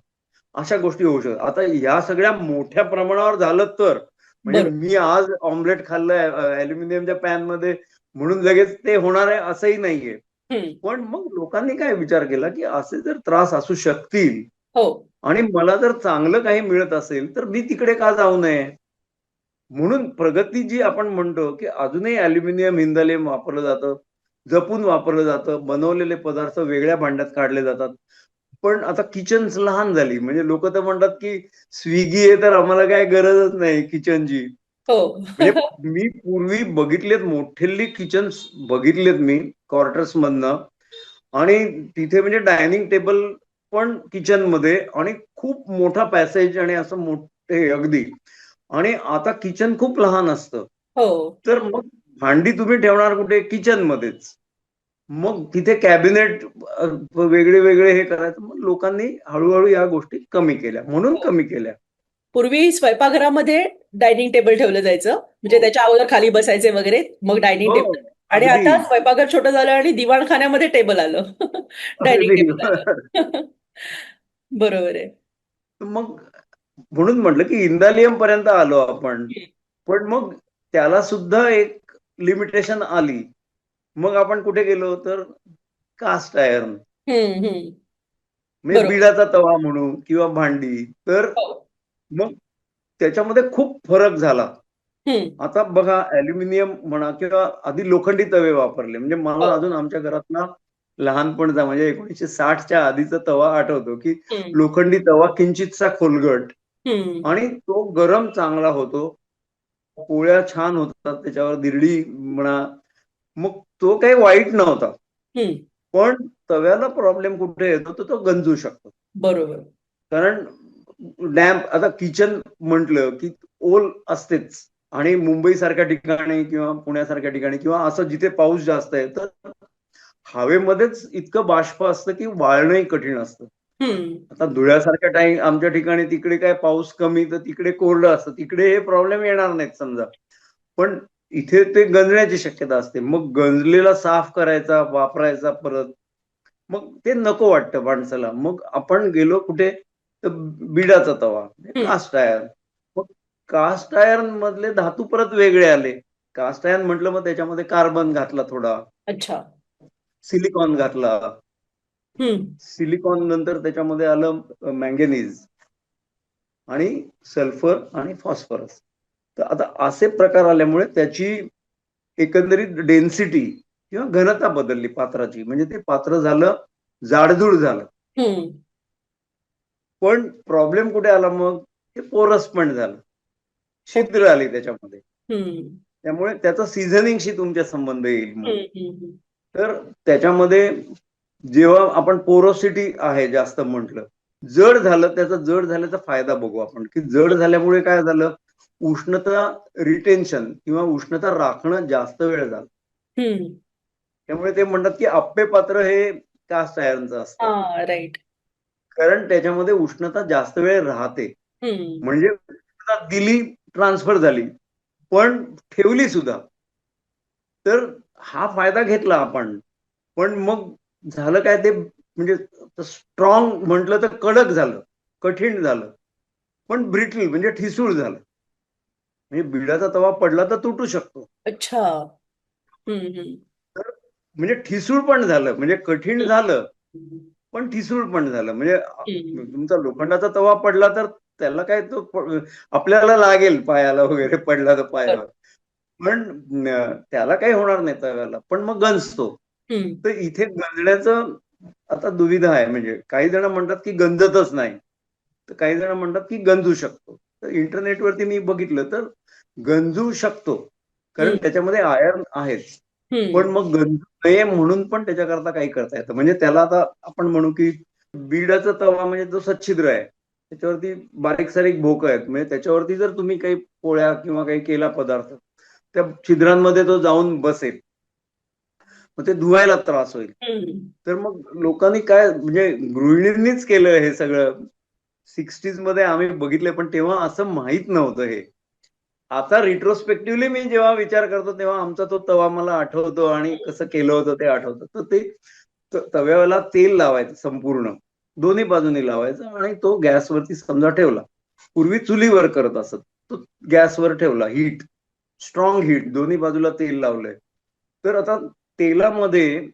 अशा गोष्टी होऊ शकतात. आता या सगळ्या मोठ्या प्रमाणावर झालं तर म्हणजे बरोबर. मी आज ऑमलेट खाल्लंय अल्युमिनियमच्या पॅन मध्ये म्हणून लगेच ते होणार आहे असंही नाहीये. हम्म. पण मग लोकांनी काय विचार केला की असे जर त्रास असू शकतील हो. आणि मला जर चांगलं काही मिळत असेल तर मी तिकडे का जाऊ नये. म्हणून प्रगती जी आपण म्हणतो की अजूनही अल्युमिनियम हिंदालियम वापरलं जातं, जपून वापरलं जातं, बनवलेले पदार्थ वेगळ्या भांड्यात काढले जातात. पण आता किचन्स लहान झाली म्हणजे लोक तर म्हणतात की स्विगी आहे तर आम्हाला काय गरजच नाही किचनची. हो. म्हणजे मी पूर्वी बघितलेत मोठेली किचन्स बघितलेत मी क्वार्टर्स मधनं. आणि तिथे म्हणजे डायनिंग टेबल पण किचन मध्ये आणि खूप मोठा पॅसेज आणि असं मोठे अगदी. आणि आता किचन खूप लहान असतं. हो. तर मग भांडी तुम्ही ठेवणार कुठे किचन मध्येच. मग तिथे कॅबिनेट वेगळे वेगळे हे करायचं. मग लोकांनी हळूहळू या गोष्टी कमी केल्या म्हणून हो. कमी केल्या. पूर्वी स्वयंपाकघरामध्ये डायनिंग टेबल ठेवलं जायचं म्हणजे हो त्याच्या अगोदर खाली बसायचे वगैरे मग डायनिंग हो, टेबल. आणि अगदी आता स्वयंपाकघर छोटं झालं आणि दिवाणखान्यामध्ये टेबल आलं. डायनिंग अगदी टेबल आलं. बरोबर आहे. मग म्हणून म्हटलं की इंदालियम पर्यंत आलो आपण. पण मग त्याला सुद्धा एक लिमिटेशन आली. मग आपण कुठे गेलो तर कास्ट आयर्न हम्म. म्हणजे बरोबर. बिडाचा तवा म्हणू किंवा भांडी. तर हो. मग त्याच्यामध्ये खूप फरक झाला. हम्म. आता बघा अल्युमिनियम म्हणा किंवा आधी लोखंडी तवे वापरले. म्हणजे हो. मला अजून आमच्या घरातला लहानपणचा म्हणजे 1960च्या आधीचा तवा आठवतो की हम्म. लोखंडी तवा किंचितसा खोलगट हम्म. आणि तो गरम चांगला होतो. पोळ्या छान होतात त्याच्यावर दिरडी म्हणा. मग तो काही वाईट नव्हता. हम्म. पण तव्याला प्रॉब्लेम कुठे येतो तर तो गंजू शकतो. बरोबर. कारण डॅम्प आता किचन म्हटलं की ओल असतेच. आणि मुंबई सारख्या ठिकाणी किंवा पुण्यासारख्या ठिकाणी किंवा असं जिथे पाऊस जास्त आहे तर हवेमध्येच इतकं बाष्प असतं की वाळणंही कठीण असतं. हम्म. आता धुळ्यासारख्या टाइम आमच्या ठिकाणी तिकडे काय पाऊस कमी तर तिकडे कोरडं असतं, तिकडे हे प्रॉब्लेम येणार नाहीत समजा. पण इथे ते गंजण्याची शक्यता असते. मग गंजलेला साफ करायचा, वापरायचा परत. मग ते नको वाटतं माणसाला. मग आपण गेलो कुठे तर बिडाचा तवा, हम्म. Cast iron. मग कास्ट आयर्न मधले धातू परत वेगळे आले. कास्ट आयर्न म्हटलं मग त्याच्यामध्ये कार्बन घातला थोडा, अच्छा. सिलिकॉन घातला. हम्म. सिलिकॉन नंतर त्याच्यामध्ये आलं मँगेनीज आणि सल्फर आणि फॉस्फरस. तर आता असे प्रकार आल्यामुळे त्याची एकंदरीत डेन्सिटी किंवा घनता बदलली पात्राची. म्हणजे ते पात्र झालं जाडजूड झालं. हम्म. पण प्रॉब्लेम कुठे आला मग? ते पोरस पण झालं, ओके. छिद्र आली त्याच्यामध्ये. हम्म. त्यामुळे त्याचा सीझनिंगशी तुमच्या संबंध येईल मग. हम्म. तर त्याच्यामध्ये जेव्हा आपण पोरोसिटी आहे जास्त म्हटलं, जड झालं, त्याचा जड झाल्याचा फायदा बघू आपण, की जड झाल्यामुळे काय झालं, उष्णता रिटेन्शन किंवा उष्णता राखणं जास्त वेळ झालं. हम्म. त्यामुळे ते म्हणतात की आप्पे पात्र हे कास्ट आयर्नचं असतं, हा, राईट. कारण त्याच्यामध्ये उष्णता जास्त वेळ राहते. हम्म. म्हणजे उष्णता दिली, ट्रान्सफर झाली, पण ठेवली सुद्धा. तर हा फायदा घेतला आपण. पण मग झालं काय, ते म्हणजे स्ट्रॉंग म्हटलं तर कडक झालं, कठीण झालं, पण ब्रिटल म्हणजे ठिसूळ झालं. म्हणजे बिडाचा तवा पडला तर तुटू शकतो. अच्छा. हम्म. तर म्हणजे ठिसूळ पण झालं, म्हणजे कठीण झालं हम्म. पण ठिसूळ पण झालं. म्हणजे हम्म. तुमचा लोखंडाचा तवा पडला तर त्याला काय तो आपल्याला लागेल पायाला वगैरे, पडला तर बरं. पायावर, पण त्याला काही होणार नाही तव्याला, पण मग गंजतो. हम्म. तर इथे गंजण्याचं आता दुविधा आहे. म्हणजे काही जण म्हणतात की गंजतच नाही, तर काही जण म्हणतात की गंजू शकतो. तर इंटरनेटवरती मी बघितलं तर गंजू शकतो, कारण हम्म. त्याच्यामध्ये आयर्न आहेत. पण हम्म. मग गंजू नये म्हणून पण त्याच्याकरता काही करता येतं. म्हणजे त्याला आता आपण म्हणू की बिडाचा तवा म्हणजे जो सच्छिद्र आहे, त्याच्यावरती बारीक सारीक भोक आहेत. म्हणजे त्याच्यावरती जर तुम्ही काही पोळ्या किंवा काही केला पदार्थ, त्या छिद्रांमध्ये तो जाऊन बसेल, मग ते धुवायला त्रास होईल. हम्म. तर मग लोकांनी काय, म्हणजे गृहिणींनीच केलं हे सगळं. 60s मध्ये आम्ही बघितले, पण तेव्हा असं माहित नव्हतं हे. आता रिट्रोस्पेक्टिव्हली मी जेव्हा विचार करतो तेव्हा आमचा तो तवा मला आठवतो आणि कसं केलं होतं ते आठवतं. तर ते तव्याला तेल लावायचं संपूर्ण, दोन्ही बाजूनी लावायचं आणि तो गॅसवरती समजा ठेवला. पूर्वी चुलीवर करत असत, तो गॅसवर ठेवला, हीट, स्ट्रॉंग हीट, दोन्ही बाजूला तेल लावलंय. तर आता तेलामध्ये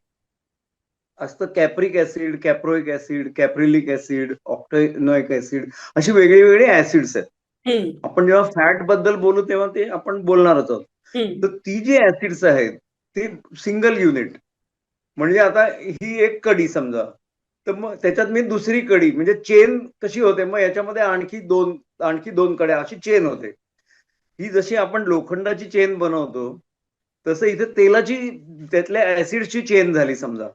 असतं कॅप्रिक ऍसिड, कॅप्रोइक ऍसिड, कॅप्रिलिक ऍसिड, ऑक्टेनॉइक ऍसिड, अशी वेगळी वेगळी ऍसिड्स आहेत. हम्म. आपण जेव्हा फॅट बद्दल बोलू तेव्हा ते आपण बोलणारच आहोत. हम्म. तर ती जी ऍसिड्स आहेत ती सिंगल युनिट, म्हणजे आता ही एक कडी समजा, तर मग त्याच्यात मी दुसरी कडी, म्हणजे चेन कशी होते, मग याच्यामध्ये आणखी दोन कड्या, अशी चेन होते. ही जशी आपण लोखंडाची चेन बनवतो तसं इथे तेलाची, त्यातल्या ऍसिडची चेन झाली समजा.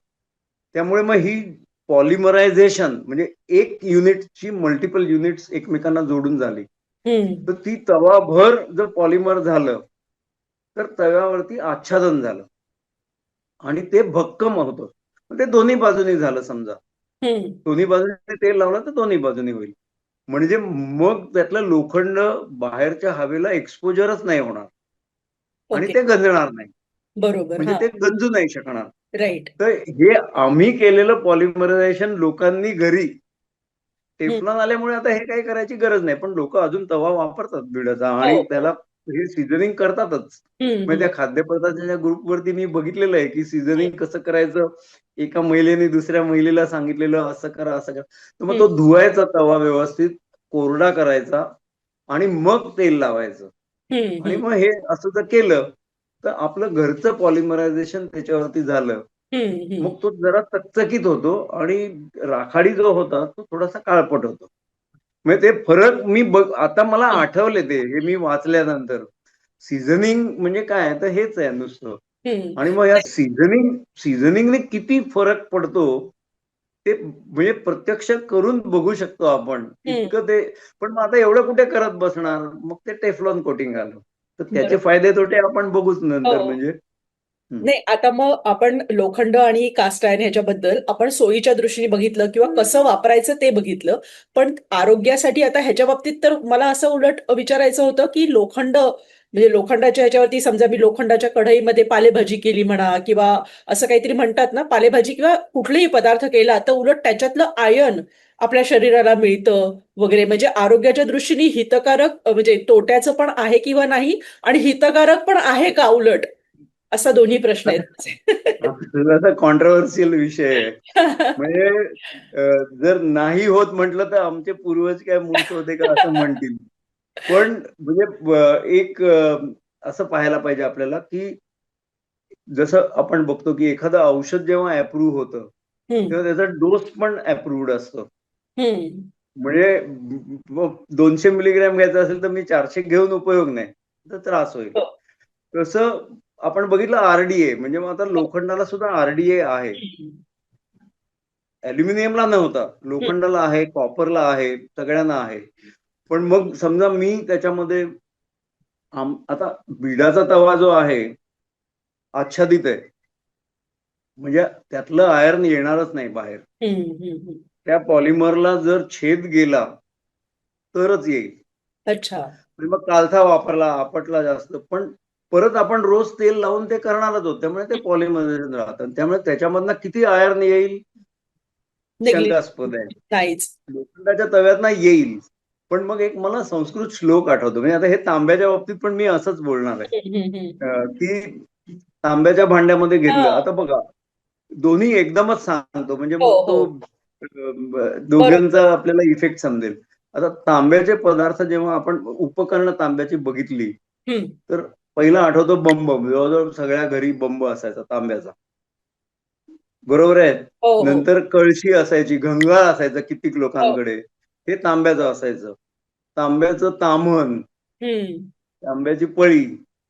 त्यामुळे मग ही पॉलिमरायझेशन, म्हणजे एक युनिटची मल्टिपल युनिट्स एकमेकांना जोडून झाली. हम्म. तर ती तवाभर जर पॉलिमर झालं तर तव्यावरती आच्छादन झालं आणि ते भक्कम होतं. मग ते दोन्ही बाजूनी झालं समजा. हम्म. दोन्ही बाजूने तेल लावलं तर दोन्ही बाजूनी होईल. म्हणजे मग त्यातलं लोखंड बाहेरच्या हवेला एक्सपोजरच नाही होणार आणि ओके. ते गंजणार नाही. बरोबर. म्हणजे हा. ते गंजू नाही शकणार. राईट. तर हे आम्ही केलेलं पॉलिमरायझेशन लोकांनी घरी हम्म. टेफ्लॉन आल्यामुळे आता हे काही करायची गरज नाही. पण लोक अजून तवा वापरतात बिडाचा हो, आणि हो. त्याला हे सीझनिंग करतातच. म्हणजे हम्म. त्या खाद्यपदार्थाच्या ग्रुपवरती मी बघितलेलं आहे की सीझनिंग कसं करायचं. एका महिलेने दुसऱ्या महिलेला सांगितलेलं, असं करा असं करा. तर मग हम्म. तो धुवायचा तवा व्यवस्थित, कोरडा करायचा आणि मग तेल लावायचं. आणि हम्म. मग हे असं जर केलं तर आपलं घरचं पॉलिमरायझेशन त्याच्यावरती झालं. हम्म. मग तो जरा चकचकीत होतो आणि राखाडी जो होता तो थोडासा काळपट होतो. म्हणजे ते फरक मी आता मला आठवले ते, हे मी वाचल्यानंतर. सीझनिंग म्हणजे काय, तर हेच आहे नुसतं. हम्म. आणि मग या सीझनिंगने किती फरक पडतो ते म्हणजे प्रत्यक्ष करून बघू शकतो आपण. हम्म. इतकं ते, पण मग आता एवढं कुठे करत बसणार, मग ते टेफ्लॉन कोटिंग आलं. तर त्याचे बरोबर. फायदे तोटे आपण बघूच नंतर. हो. म्हणजे नाही, आता मग आपण लोखंड आणि कास्ट आयर्न ह्याच्याबद्दल आपण सोयीच्या दृष्टीने बघितलं किंवा कसं वापरायचं ते बघितलं. पण आरोग्यासाठी आता ह्याच्या बाबतीत तर मला असं उलट विचारायचं होतं की लोखंड म्हणजे लोखंडाच्या ह्याच्यावरती समजा मी लोखंडाच्या कढईमध्ये पालेभाजी केली म्हणा किंवा असं काहीतरी म्हणतात ना, पालेभाजी किंवा कुठलेही पदार्थ केला तर उलट त्याच्यातलं आयर्न आपल्या शरीराला मिळतं वगैरे, म्हणजे आरोग्याच्या दृष्टीने हितकारक म्हणजे तोट्याचं पण आहे किंवा नाही, आणि हितकारक पण आहे का उलट, असा दोन्ही प्रश्न आहेत. हा थोडासा कॉन्ट्रोव्हर्शियल विषय आहे. म्हणजे जर नाही होत म्हटलं तर आमचे पूर्वज काय मूर्ख होते का असं म्हणतील. पण म्हणजे एक असं पाहायला पाहिजे आपल्याला की जसं आपण बघतो की एखादं औषध जेव्हा अप्रूव्ह होतं हम्म, तेव्हा त्याचा डोस पण अप्रूव्ड असतो. हम्म, म्हणजे मग 200 मिलीग्रॅम घ्यायचं असेल तर मी 400 घेऊन उपयोग नाही, तर त्रास होईल. हो, तसं आपण बघितलं आरडीए, म्हणजे मग आता हो, लोखंडाला सुद्धा आरडीए आहे. हम्म, अॅल्युमिनियमला नव्हता, हम्म, लोखंडाला आहे, कॉपरला आहे, सगळ्यांना आहे. पण मग समजा मी त्याच्यामध्ये आता बिडाचा तवा जो आहे आच्छादित आहे, म्हणजे त्यातलं आयर्न येणारच नाही बाहेर. हम्म, हम्म. त्या पॉलिमरला जर छेद गेला तरच येईल. अच्छा. आणि मग कालथा वापरला, आपटला जास्त, पण परत आपण रोज तेल लावून ते करणारच आहोत. त्यामुळे ते पॉलिमरायझेशन राहतं. त्यामुळे त्याच्यामधनं किती आयर्न येईल निगेटिव्ह शंकास्पद आहे. नाहीच. लोखंडाच्या तव्यातनं येईल. पण मग एक मला संस्कृत श्लोक आठवतो. म्हणजे आता हे तांब्याच्या बाबतीत पण मी असंच बोलणार आहे. की तांब्याच्या भांड्यामध्ये घेतलं. हा, आता बघा, दोन्ही एकदमच सांगतो म्हणजे हो, मग हो, तो बरोबर. दोघांचा आपल्याला इफेक्ट समजेल. आता तांब्याचे पदार्थ जेव्हा आपण उपकरणं तांब्याची बघितली हम्म, तर पहिला आठवतो बंब. जवळजवळ सगळ्या घरी बंब असायचा तांब्याचा, बरोबर आहे. हो, हो, नंतर कळशी असायची, घंगाळ असायचा कित्येक हो, लोकांकडे, हे तांब्याचं असायचं. तांब्याचं ताम्हण, हम्म. तांब्याची पळी,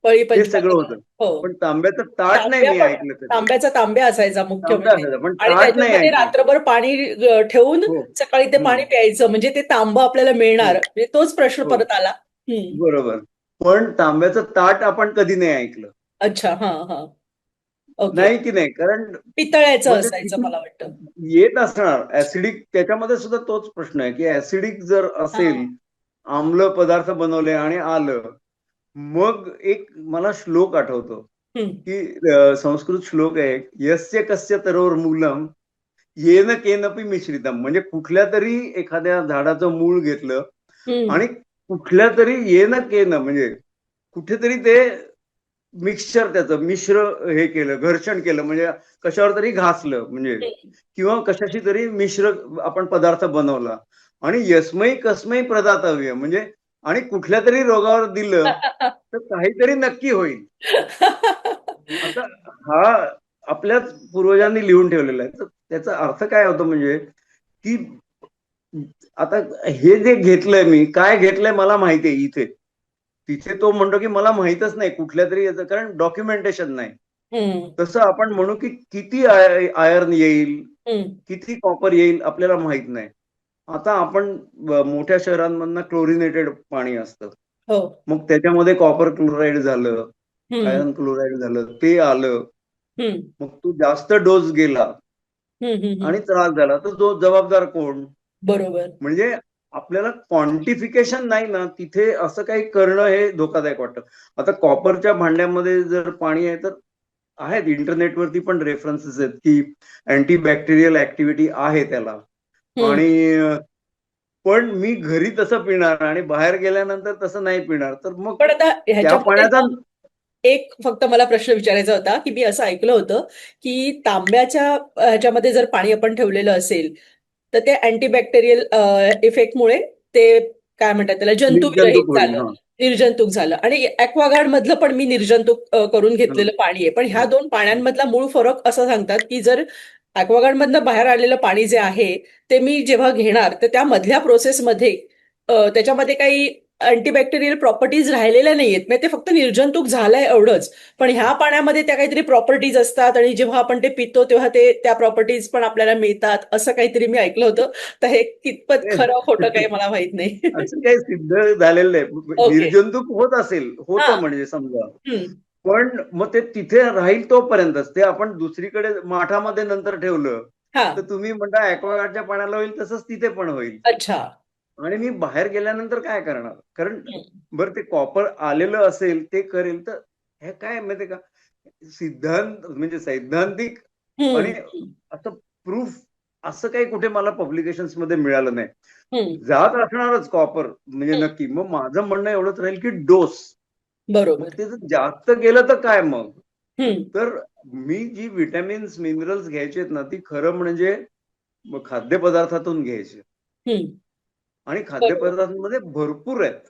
पळी हे सगळं पंचपात्र. होतं. हो. पण तांब्याचं ताट नाही तांब्या मी पण, ऐकलं कधी. तांब्याचा तांब्या असायचा मुख्य तांब्या म्हणजे, असायचा पण आणि ताट नाही त्याच्यामध्ये ऐकलं. रात्रभर पाणी ठेवून हो. सकाळी ते हम्म. पाणी प्यायचं, म्हणजे ते तांब आपल्याला हो. मिळणार, म्हणजे तोच प्रश्न हो. परत आला. हम्म. बरोबर. पण तांब्याचं ताट आपण कधी नाही ऐकलं. अच्छा, हा, हा. ओके. नाही की नाही, कारण पितळ्याचं मग ते असायचं किती मला वाटतं. येत असणार ऍसिडिक. त्याच्यामध्ये सुद्धा तोच प्रश्न आहे की ऍसिडिक जर हा. असेल, आम्ल पदार्थ बनवले आणि आलं, मग एक मला श्लोक आठवतो हम्म, की संस्कृत श्लोक आहे, यस्य कस्य तरोर मूलम येन केनपि मिश्रितम. म्हणजे कुठल्या तरी एखाद्या झाडाचं मूळ घेतलं हम्म, आणि कुठल्या तरी येन केन म्हणजे कुठेतरी ते मिक्सचर, त्याचं मिश्र हे केलं, घर्षण केलं, म्हणजे कशावर तरी घासलं, म्हणजे हम्म. किंवा कशाशी तरी मिश्र आपण पदार्थ बनवला आणि यस्मै कस्मै प्रदातव्य, म्हणजे आणि कुठल्या तरी रोगावर दिलं तर काहीतरी नक्की होईल. आता हा आपल्याच पूर्वजांनी लिहून ठेवलेला आहे. तर त्याचा अर्थ काय होतो म्हणजे की आता हे जे घेतलंय, मी काय घेतलंय मला माहितीये इथे, तिथे तो म्हणतो की मला माहितच नाही कुठल्या तरी याचं, कारण डॉक्युमेंटेशन नाही. हम्म, तसं आपण म्हणू की किती आयर्न येईल, हम्म. किती कॉपर येईल आपल्याला माहित नाही. आता आपण मोठ्या शहरांमधनं क्लोरिनेटेड पाणी असतं, हो. मग त्याच्यामध्ये कॉपर क्लोराईड झालं, हम्म, आयर्न क्लोराईड झालं, ते आलं. हम्म, मग तो जास्त डोस गेला हम्म, हम्म, आणि त्रास झाला तर तो जबाबदार कोण? बरोबर. म्हणजे आपल्याला क्वांटिफिकेशन नाही ना, तिथे असं काही करणं हे धोकादायक वाटतं. आता कॉपरच्या भांड्यामध्ये जर पाणी आहे तर आहेत, इंटरनेटवरती पण रेफरन्सेस आहेत की अँटीबॅक्टेरियल ऍक्टिव्हिटी आहे त्याला. हम्म. आणि पण मी घरी तसं पिणार आणि बाहेर गेल्यानंतर तसं नाही पिणार, तर मग पण आता त्या ह्याच्यामध्ये पाण्याचा ना, एक फक्त मला प्रश्न विचारायचा होता की मी असं ऐकलं होतं की तांब्याच्या ह्याच्यामध्ये जर पाणी आपण ठेवलेलं असेल तर ते अँटीबॅक्टेरियल इफेक्टमुळे ते काय म्हणतात त्याला, निर्जंतुक जंतुविरहित होईल. झालं, हा. निर्जंतुक झालं. आणि ॲक्वागार्ड मधलं पण मी निर्जंतुक करून घेतलेलं पाणी आहे. पण ह्या दोन पाण्यांमधला मूळ फरक असं सांगतात की जर ॲक्वागार्ड मधनं बाहेर आलेलं पाणी जे आहे ते मी जेव्हा घेणार तर त्या मधल्या प्रोसेसमध्ये त्याच्यामध्ये काही अँटीबॅक्टेरियल प्रॉपर्टीज राहिलेल्या नाहीयेत, म्हणजे ते फक्त निर्जंतुक झालंय एवढंच. पण ह्या पाण्यामध्ये त्या काहीतरी प्रॉपर्टीज असतात आणि जेव्हा आपण ते पितो तेव्हा ते त्या प्रॉपर्टीज पण आपल्याला मिळतात, असं काहीतरी मी ऐकलं होतं. तर हे कितपत खरं खोटं काही मला माहित नाही. असं काही सिद्ध झालेलं नाही. ओके. निर्जंतुक होत असेल, हा. होतं म्हणजे समजा, हम्म. पण मग ते तिथे राहील तोपर्यंतच. ते आपण दुसरीकडे माठामध्ये नंतर ठेवलं हा. तर तुम्ही म्हणता ॲक्वागार्डच्या पाण्याला होईल तसंच तिथे पण होईल. अच्छा. आणि मी बाहेर गेल्यानंतर काय करणार? कारण हम्म. बरं ते कॉपर आलेलं असेल ते करेल तर हे काय माहितीये का, सिद्धांत म्हणजे सैद्धांतिक आणि हम्म. असं प्रूफ असं काही कुठे मला पब्लिकेशन्स मध्ये मिळालं नाही. हम्म. जात असणारच कॉपर म्हणजे हम्म. नक्की. मग माझं म्हणणं एवढंच राहील की डोस. मग बरोबर. ते जर जास्त गेलं तर काय मग? हम्म. तर मी जी विटॅमिन्स मिनरल्स घ्यायची आहेत ना ती खरं म्हणजे खाद्यपदार्थातून घ्यायची हम्म. आणि बरोबर. खाद्यपदार्थांमध्ये भरपूर आहेत.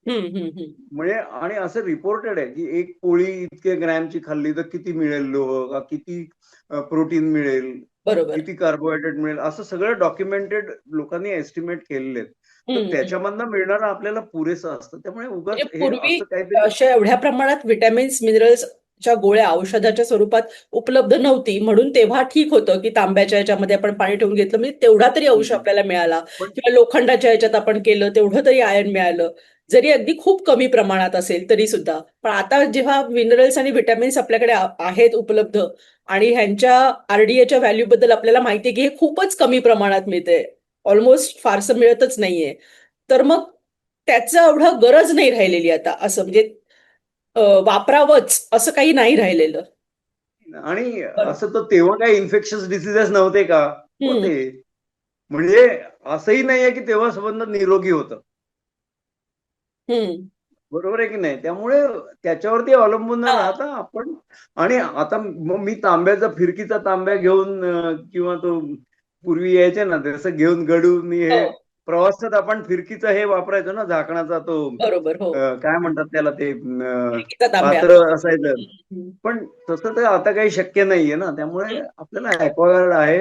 म्हणजे आणि असं रिपोर्टेड आहे की एक पोळी इतके ग्रॅमची खाल्ली तर किती मिळेल लोह का किती प्रोटीन मिळेल, बरोबर. किती कार्बोहायड्रेट मिळेल, असं सगळं डॉक्युमेंटेड लोकांनी एस्टिमेट केलेले आहेत. तर हम्म. त्याच्यामधनं मिळणारं आपल्याला पुरेसं असतं. त्यामुळे म्हणजे उगाच हे पूर्वी असं काहीतरी अशा एवढ्या प्रमाणात विटॅमिन्स मिनरल्सच्या गोळ्या औषधाच्या स्वरूपात उपलब्ध नव्हती म्हणून तेव्हा ठीक होतं की तांब्याच्या याच्यामध्ये आपण पाणी ठेवून घेतलं म्हणजे तेवढा तरी अंश आपल्याला मिळाला, पण किंवा लोखंडाच्या याच्यात आपण केलं तेवढं तरी आयर्न मिळालं, जरी अगदी खूप कमी प्रमाणात असेल तरी सुद्धा. पण आता जेव्हा मिनरल्स आणि विटॅमिन्स आपल्याकडे आहेत उपलब्ध आणि ह्यांच्या आरडीएच्या व्हॅल्यू बद्दल आपल्याला माहितीये की हे खूपच कमी प्रमाणात मिळते, ऑलमोस्ट फारसं मिळतच नाहीये, तर मग त्याचं एवढं गरज नाही राहिलेली आता, असं म्हणजे वापरावंच असं काही नाही राहिलेलं. आणि बरोबर. असं तर तेव्हा काही इन्फेक्शस डिसिजेस नव्हते का? हम्म. होते. म्हणजे असंही नाहीये की तेव्हा संबंध निरोगी होतं. हम्म. बरोबर आहे की नाही? त्यामुळे त्याच्यावरती अवलंबून न हा. राहता आपण आणि आता मग मी तांब्याचा फिरकीचा तांब्या घेऊन किंवा तो पूर्वी यायचे ना तसं घेऊन गडू मी हो. हे प्रवासात आपण फिरकीचा हे वापरायचो ना झाकणाचा तो बरोबर. हो. काय म्हणतात त्याला ते फिरकीचा तांब्या. पात्र असायचं. हम्म. पण तसं तर आता काही शक्य नाहीये ना. त्यामुळे आपल्याला ॲक्वागार्ड आहे.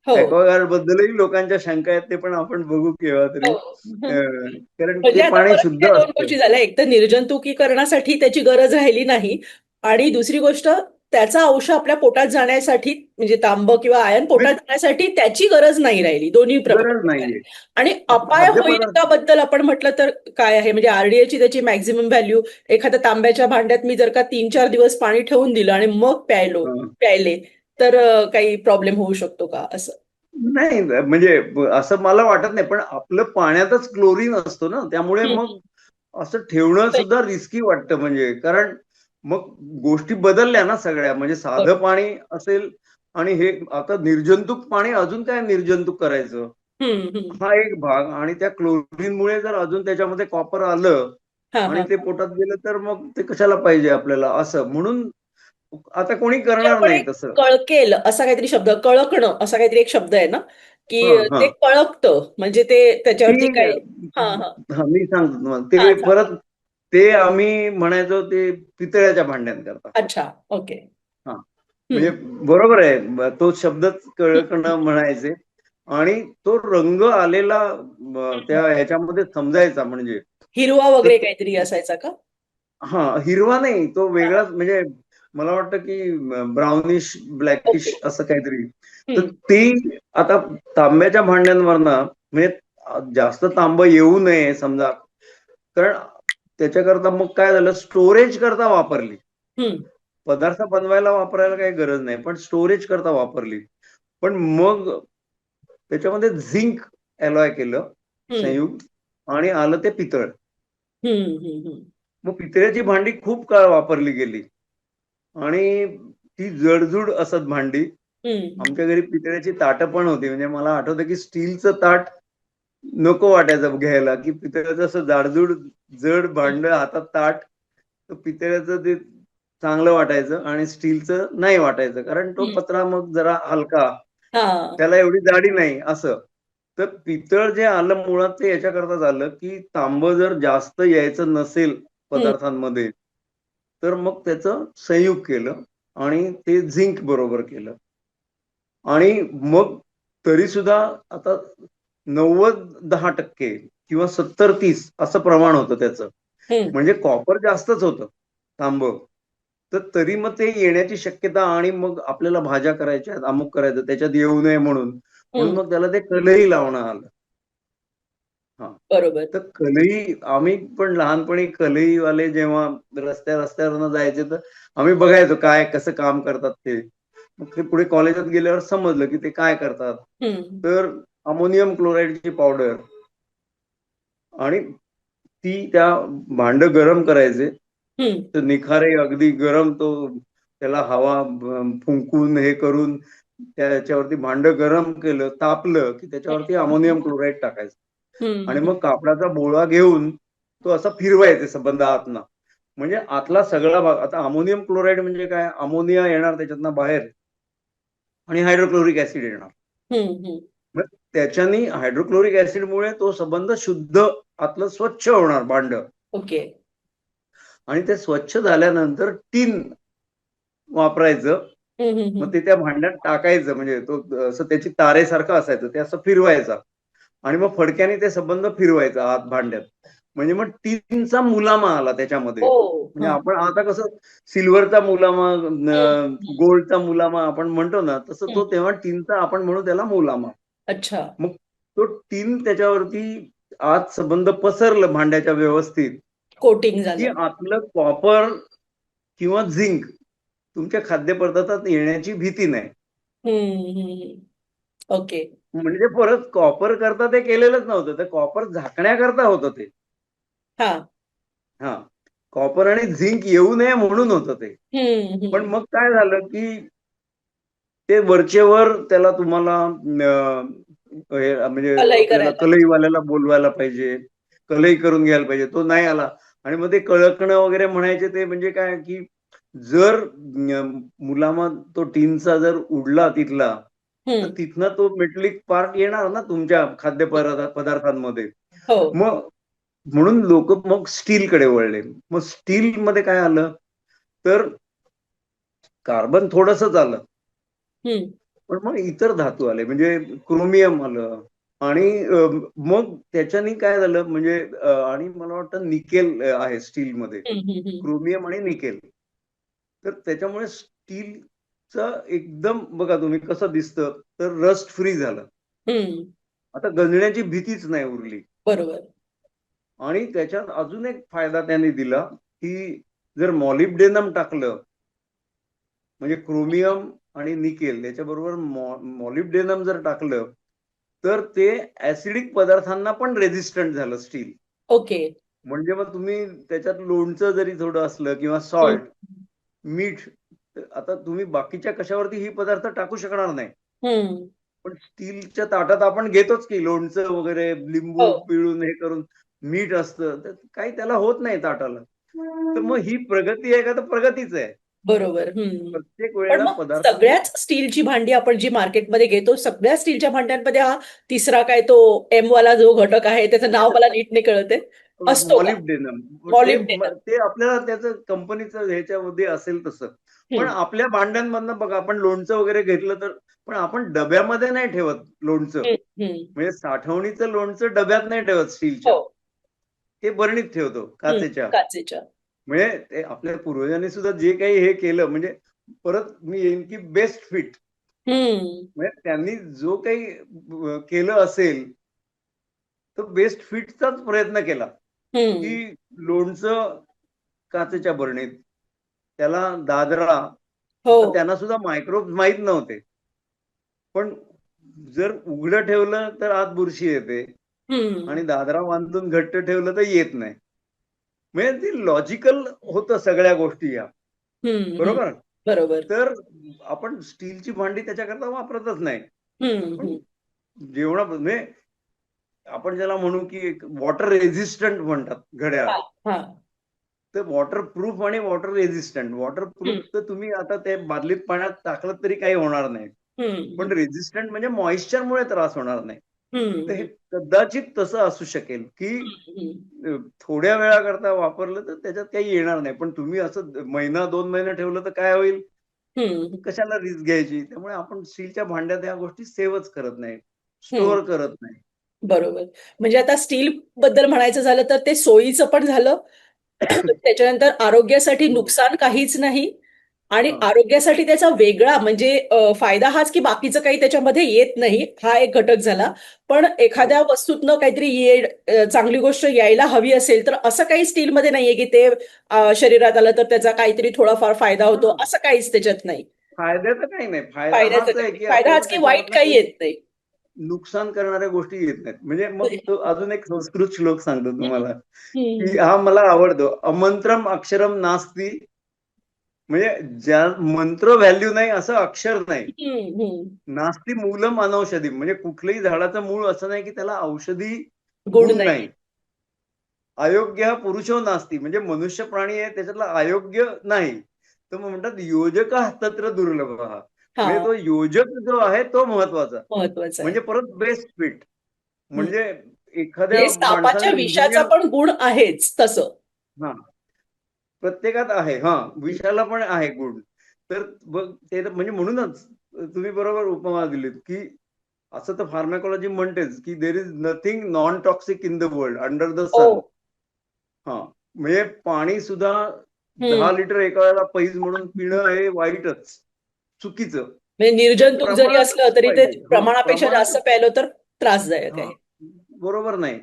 हो. ॲक्वागार्ड बद्दलही लोकांच्या शंका आहेत ते पण आपण बघू केव्हा तरी. हो. कारण म्हणजे ते आता पाणी परत शुद्ध त्या दोन असतं. गोष्टी झाल्या, एक तर निर्जंतुकीकरणासाठी त्याची गरज राहिली नाही, आणि दुसरी गोष्ट त्याचा अंश आपल्या पोटात जाण्यासाठी म्हणजे तांब किंवा आयर्न पोटात जाण्यासाठी त्याची गरज नाही राहिली, दोन्ही गरज प्रमाणात आहे. नाहीये. आणि अपाय होईल खाद्यपदार्थ का बद्दल आपण म्हटलं तर काय आहे, म्हणजे आरडीएची त्याची मॅक्झिमम व्हॅल्यू, एखाद्या तांब्याच्या भांड्यात मी जर का 3-4 दिवस पाणी ठेवून दिलं आणि मग प्यायले तर काही प्रॉब्लेम होऊ शकतो का असं? नाही म्हणजे असं मला वाटत नाही. पण आपलं पाण्यातच क्लोरीन असतो ना त्यामुळे मग हम्म. असं ठेवणं सुद्धा रिस्की वाटतं. म्हणजे कारण मग गोष्टी बदलल्या ना सगळ्या. म्हणजे साधं पाणी असेल आणि हे आता निर्जंतुक पाणी अजून काय निर्जंतुक करायचं हम्म. हा एक भाग. आणि त्या क्लोरीनमुळे जर अजून त्याच्यामध्ये कॉपर आलं हा. आणि हा. ते पोटात गेलं तर मग ते कशाला पाहिजे आपल्याला असं. म्हणून आता कोणी म्हणजे करणार आपण नाही एक तसं. कळकेल असा काहीतरी शब्द, कळकणं असा काहीतरी एक शब्द आहे ना, हा की हा ते कळकतं म्हणजे ते त्याच्यावरती ती काही. हा. हा. मी सांगतो तुम्हाला हा. ते परत ते आम्ही म्हणायचो ते पितळ्याच्या भांड्यात करता. अच्छा. ओके. हा म्हणजे हम्म. बरोबर आहे. तो शब्दच कळकणं म्हणायचे. आणि तो रंग आलेला त्या ह्याच्यामध्ये समजायचा. म्हणजे हिरवा तर वगैरे काहीतरी असायचा का? हा हिरवा नाही तो हा. वेगळाच. म्हणजे मला वाटतं की ब्राउनिश ओके. ब्लॅकिश असं काहीतरी. तर हम्म. ती आता तांब्याच्या भांड्यांवरनं म्हणजे जास्त तांब येऊ नये समजा, कारण त्याच्याकरता मग काय झालं स्टोरेज करता वापरली. हम्म. पदार्थ बनवायला वापरायला काही गरज नाही पण स्टोरेज करता वापरली. पण मग त्याच्यामध्ये झिंक अलॉय केलं हम्म. संयुक्त आणि आलं ते पितळ. हम्म. हम्म. मग पितळ्याची भांडी खूप काळ वापरली गेली आणि ती जडजूड असत भांडी. हम्म. आमच्या घरी पितळ्याची ताटं पण होती. म्हणजे मला आठवतं की स्टीलचं ताट नको वाटायचं घ्यायला की पितळ्याचं असं जाडजूड जड भांड हातात ताट. तर पितळ्याचं ते चांगलं वाटायचं आणि स्टीलचं नाही वाटायचं कारण तो हम्म. पत्रा मग जरा हलका, हा. त्याला एवढी जाडी नाही असं. तर पितळ जे आलं मुळात ते याच्याकरता झालं की तांब जर जास्त यायचं नसेल हम्म. पदार्थांमध्ये तर मग त्याचं संयुग केलं आणि ते झिंक बरोबर केलं. आणि मग तरी सुद्धा आता 90-10% किंवा 70-30 असं प्रमाण होतं त्याचं. हम्म. म्हणजे कॉपर जास्तच होतं तांब. तर तरी मग ते येण्याची शक्यता आणि मग आपल्याला भाज्या करायच्या अमुक करायचं त्याच्यात येऊ नये म्हणून हम्म. मग त्याला ते कलही लावणं आलं. हा. बरोबर. तर कलई आम्ही पण लहानपणी कलईवाले जेव्हा रस्त्यावरनं जायचे तर आम्ही बघायचो काय कसं काम करतात ते. मग ते पुढे कॉलेजात गेल्यावर समजलं की ते काय करतात. हम्म. तर अमोनियम क्लोराईडची पावडर आणि ती त्या भांड गरम करायचे. हम्म. तर निखारे अगदी गरम तो त्याला हवा फुंकून हे करून त्याच्यावरती भांड गरम केलं तापलं की त्याच्यावरती अमोनियम क्लोराईड टाकायचं आणि हम्म. मग कापडाचा बोळा घेऊन तो असा फिरवायचा संबंध आतनं. म्हणजे आतला सगळा भाग आता अमोनियम क्लोराईड म्हणजे काय अमोनिया येणार त्याच्यातनं बाहेर आणि हायड्रोक्लोरिक ऍसिड येणार. हम्म. मग त्याच्यानी हायड्रोक्लोरिक ऍसिडमुळे तो संबंध शुद्ध आतलं स्वच्छ होणार भांड ओके. आणि ते स्वच्छ झाल्यानंतर टीन वापरायचं. मग ते त्या भांड्यात टाकायचं म्हणजे तो असं त्याची तारेसारखं असायचं ते असं फिरवायचा आणि मग फडक्याने ते संबंध फिरवायचा आत भांड्यात. म्हणजे मग टीनचा मुलामा आला त्याच्यामध्ये. हो. म्हणजे आपण आता कसं सिल्वरचा मुलामा गोल्डचा मुलामा आपण म्हणतो ना तसं तो तेव्हा टीनचा आपण म्हणू त्याला मुलामा. अच्छा. मग तो टीन त्याच्यावरती आत संबंध पसरलं भांड्याच्या व्यवस्थित कोटिंग की झालं. आतलं कॉपर किंवा झिंक तुमच्या खाद्यपदार्थात येण्याची भीती नाही. ओके. म्हणजे परत कॉपर करता ते केलेलंच नव्हतं. ते कॉपर झाकण्याकरता होतं ते. हा. हा. कॉपर आणि झिंक येऊ नये म्हणून होतं ते. पण मग काय झालं की ते वरचेवर त्याला तुम्हाला म्हणजे कलई आपल्याला करायला. कलईवाल्याला बोलवायला पाहिजे. कलई करून घ्यायला पाहिजे. तो नाही आला आणि मग ते कळकणं वगैरे म्हणायचे ते म्हणजे काय की जर मुलामा तो टीनचा जर उडला तिथला तर तिथनं तो मेटलिक पार्ट येणार ना तुमच्या पदार्थांमध्ये. हो. मग म्हणून लोक मग स्टीलकडे वळले. मग स्टील मध्ये काय आलं तर कार्बन थोडंसंच आलं पण मग इतर धातू आले म्हणजे क्रोमियम आलं आणि मग त्याच्यानी काय झालं म्हणजे आणि मला वाटतं निकेल आहे स्टीलमध्ये. क्रोमियम आणि निकेल. तर त्याच्यामुळे स्टीलचं एकदम बघा तुम्ही कसं दिसतं तर रस्ट फ्री झालं. आता गंजण्याची भीतीच नाही उरली. बरोबर. आणि त्याच्यात अजून एक फायदा त्यांनी दिला की जर मॉलिब्डेनम टाकलं म्हणजे क्रोमियम आणि निकेल याच्याबरोबर मॉलिब्डेनम जर टाकलं तर ते ऍसिडिक पदार्थांना पण रेझिस्टंट झालं स्टील. ओके. म्हणजे मग तुम्ही त्याच्यात लोणचं जरी थोडं असलं किंवा सॉल्ट मीठ आता तुम्ही बाकीच्या कशावरती ही पदार्थ टाकू शकणार नाही. पण स्टीलच्या ताटात आपण घेतोच की लोणचं वगैरे लिंबू हो. पिळून हे करून मीठ असतं तर काही त्याला होत नाही ताटाला. तर मग ही प्रगती आहे का तर प्रगतीच आहे. बरोबर. प्रत्येक पण वेळेला मग पदार्थांनी सगळ्याच स्टीलची भांडी आपण जी मार्केटमध्ये घेतो सगळ्या स्टीलच्या भांड्यांमध्ये हा तिसरा काय तो एम वाला जो घटक आहे त्याचं नाव मला नीट नाही कळत आहे. असतो का? Molybdenum molybdenum. ते आपल्याला त्याचं कंपनीचं ह्याच्यामध्ये असेल तसं. पण आपल्या भांड्यांमधनं बघा आपण लोणचं वगैरे घेतलं तर पण आपण डब्यामध्ये नाही ठेवत लोणचं. म्हणजे साठवणीचं लोणचं डब्यात नाही ठेवत स्टीलच्या. हो. ते बरणीत ठेवतो काचेच्या. काचेच्या. म्हणजे ते आपल्या पूर्वजांनी सुद्धा जे काही हे केलं म्हणजे परत मी येईन की बेस्ट फिट म्हणजे त्यांनी जो काही केलं असेल तर बेस्ट फिटचाच प्रयत्न केला की लोणचं काचेच्या बरणीत त्याला दादरा हो. आता त्यांना सुद्धा मायक्रोब्स माहित नव्हते पण जर उघडं ठेवलं तर आत बुरशी येते आणि दादरा बांधून घट्ट ठेवलं तर येत नाही. म्हणजे ते लॉजिकल होतं सगळ्या गोष्टी या बरोबर. बरोबर. तर आपण स्टीलची भांडी त्याच्याकरता वापरतच नाही. पण म्हणजे आपण ज्याला म्हणू की वॉटर रेझिस्टंट म्हणतात घड्याळ. हा. तर वॉटर प्रूफ आणि वॉटर रेझिस्टंट. वॉटर प्रूफ तर तुम्ही आता ते बादलीत पाण्यात टाकलं तरी काही होणार नाही. पण रेझिस्टंट म्हणजे मॉइश्चरमुळे त्रास होणार नाही. तर हे कदाचित तसं असू शकेल की थोड्या वेळाकरता वापरलं तर त्याच्यात काही येणार नाही. पण तुम्ही असं महिना 2 महिने ठेवलं तर काय होईल? कशाला रिस्क घ्यायची? त्यामुळे आपण स्टीलच्या भांड्यात ह्या गोष्टी सेव्हच करत नाही. स्टोअर करत नाही. बरोबर. म्हणजे आता स्टील बद्दल म्हणायचं झालं तर ते सोयीचं पण झालं त्याच्यानंतर आरोग्यासाठी नुकसान काहीच नाही आणि हा आरोग्यासाठी त्याचा वेगळा म्हणजे फायदा हाच की बाकीचं काही त्याच्यामध्ये येत नाही हा एक घटक झाला. पण हो एखाद्या वस्तूतनं काहीतरी चांगली गोष्ट यायला हवी असेल तर असं काही स्टीलमध्ये नाहीये की ते शरीरात आलं तर त्याचा काहीतरी थोडाफार फायदा होतो हा असं काहीच त्याच्यात नाही. फायद्याचं काही नाही, फायदा फायद्याचं हाच काही आहे नाही. की फायदा आपल्याला हाच की वाईट त्याच्यामधनं काही काही येत नाही. नुकसान करणाऱ्या गोष्टी येत नाहीत. म्हणजे मग तो अजून एक संस्कृत श्लोक सांगतो हम्म, तुम्हाला, की हम्म, हा मला आवडतो. अमंत्रम अक्षरम नास्ति, म्हणजे ज्या मंत्र व्हॅल्यू नाही असं अक्षर नाही. हम्म, हम्म. नास्ति मूलम अनौषधी, म्हणजे कुठल्याही झाडाचं मूळ असं नाही की त्याला औषधी गुण गुण नाही. नाही. अयोग्य हा पुरुषो नास्ती, म्हणजे मनुष्य प्राणी आहे त्याच्यातला अयोग्य नाही. तर मग म्हणतात योजक तत्र दुर्लभ हा, म्हणजे हा तो योजक जो आहे तो महत्वाचा. महत्वाचं आहे. म्हणजे परत बेस्ट फिट, हम्म. म्हणजे एखाद्या म्हणजे सापाच्या माणसाने विषाचा इंजिनियर, पण गुण आहेच तसं. हा प्रत्येकात आहे, हा विषयाला पण आहे गुण. तर ते म्हणजे म्हणूनच तुम्ही बरोबर उपमा दिलीत की असं तर फार्मॅकॉलॉजी म्हणतेच की there is nothing non toxic in the world under the हो. सन. हा म्हणजे पाणी सुद्धा हम्म. 10 लिटर एका वेळेला पैज म्हणून पिणं हे वाईटच, चुकीचं. म्हणजे ते निर्जंतुक जरी असलं प्रमाणातच तरी ते पाहिजे, हा प्रमाणापेक्षा जास्त प्रमाणातच. प्यायलं तर त्रासदायक हा आहे. बरोबर नाही,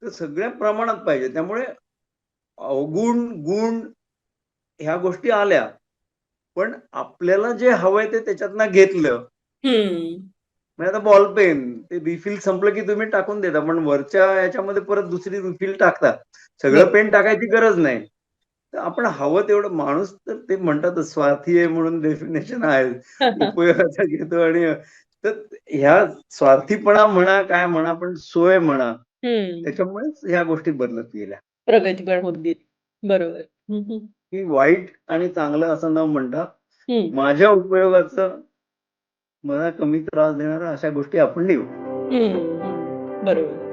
तर सगळ्या प्रमाणात पाहिजे. त्यामुळे अवगुण गुण ह्या गोष्टी आल्या, पण आपल्याला जे हवंय ते त्याच्यातनं घेतलं. हम्म. म्हणजे आता बॉल पेन ते रिफिल संपलं की तुम्ही टाकून देता, पण वरच्या याच्यामध्ये परत दुसरी रिफिल टाकता. सगळं बरोबर. पेन टाकायची गरज नाही. तर आपण हवं तेवढं, माणूस तर ते म्हणतात स्वार्थी आहे म्हणून डेफिनेशन आहे, उपयोगाचा घेतो. आणि तर ह्या स्वार्थीपणा म्हणा काय म्हणा पण सोय म्हणा, हम्म. त्याच्यामुळेच ह्या गोष्टी बदलत गेल्या. प्रगती पण होत गेली. बरोबर. हम्म, हम्म. की वाईट आणि चांगलं असं न म्हणता हम्म. माझ्या उपयोगाचं, मला कमी त्रास देणाऱ्या अशा गोष्टी आपण निवडू. हम्म. बरोबर.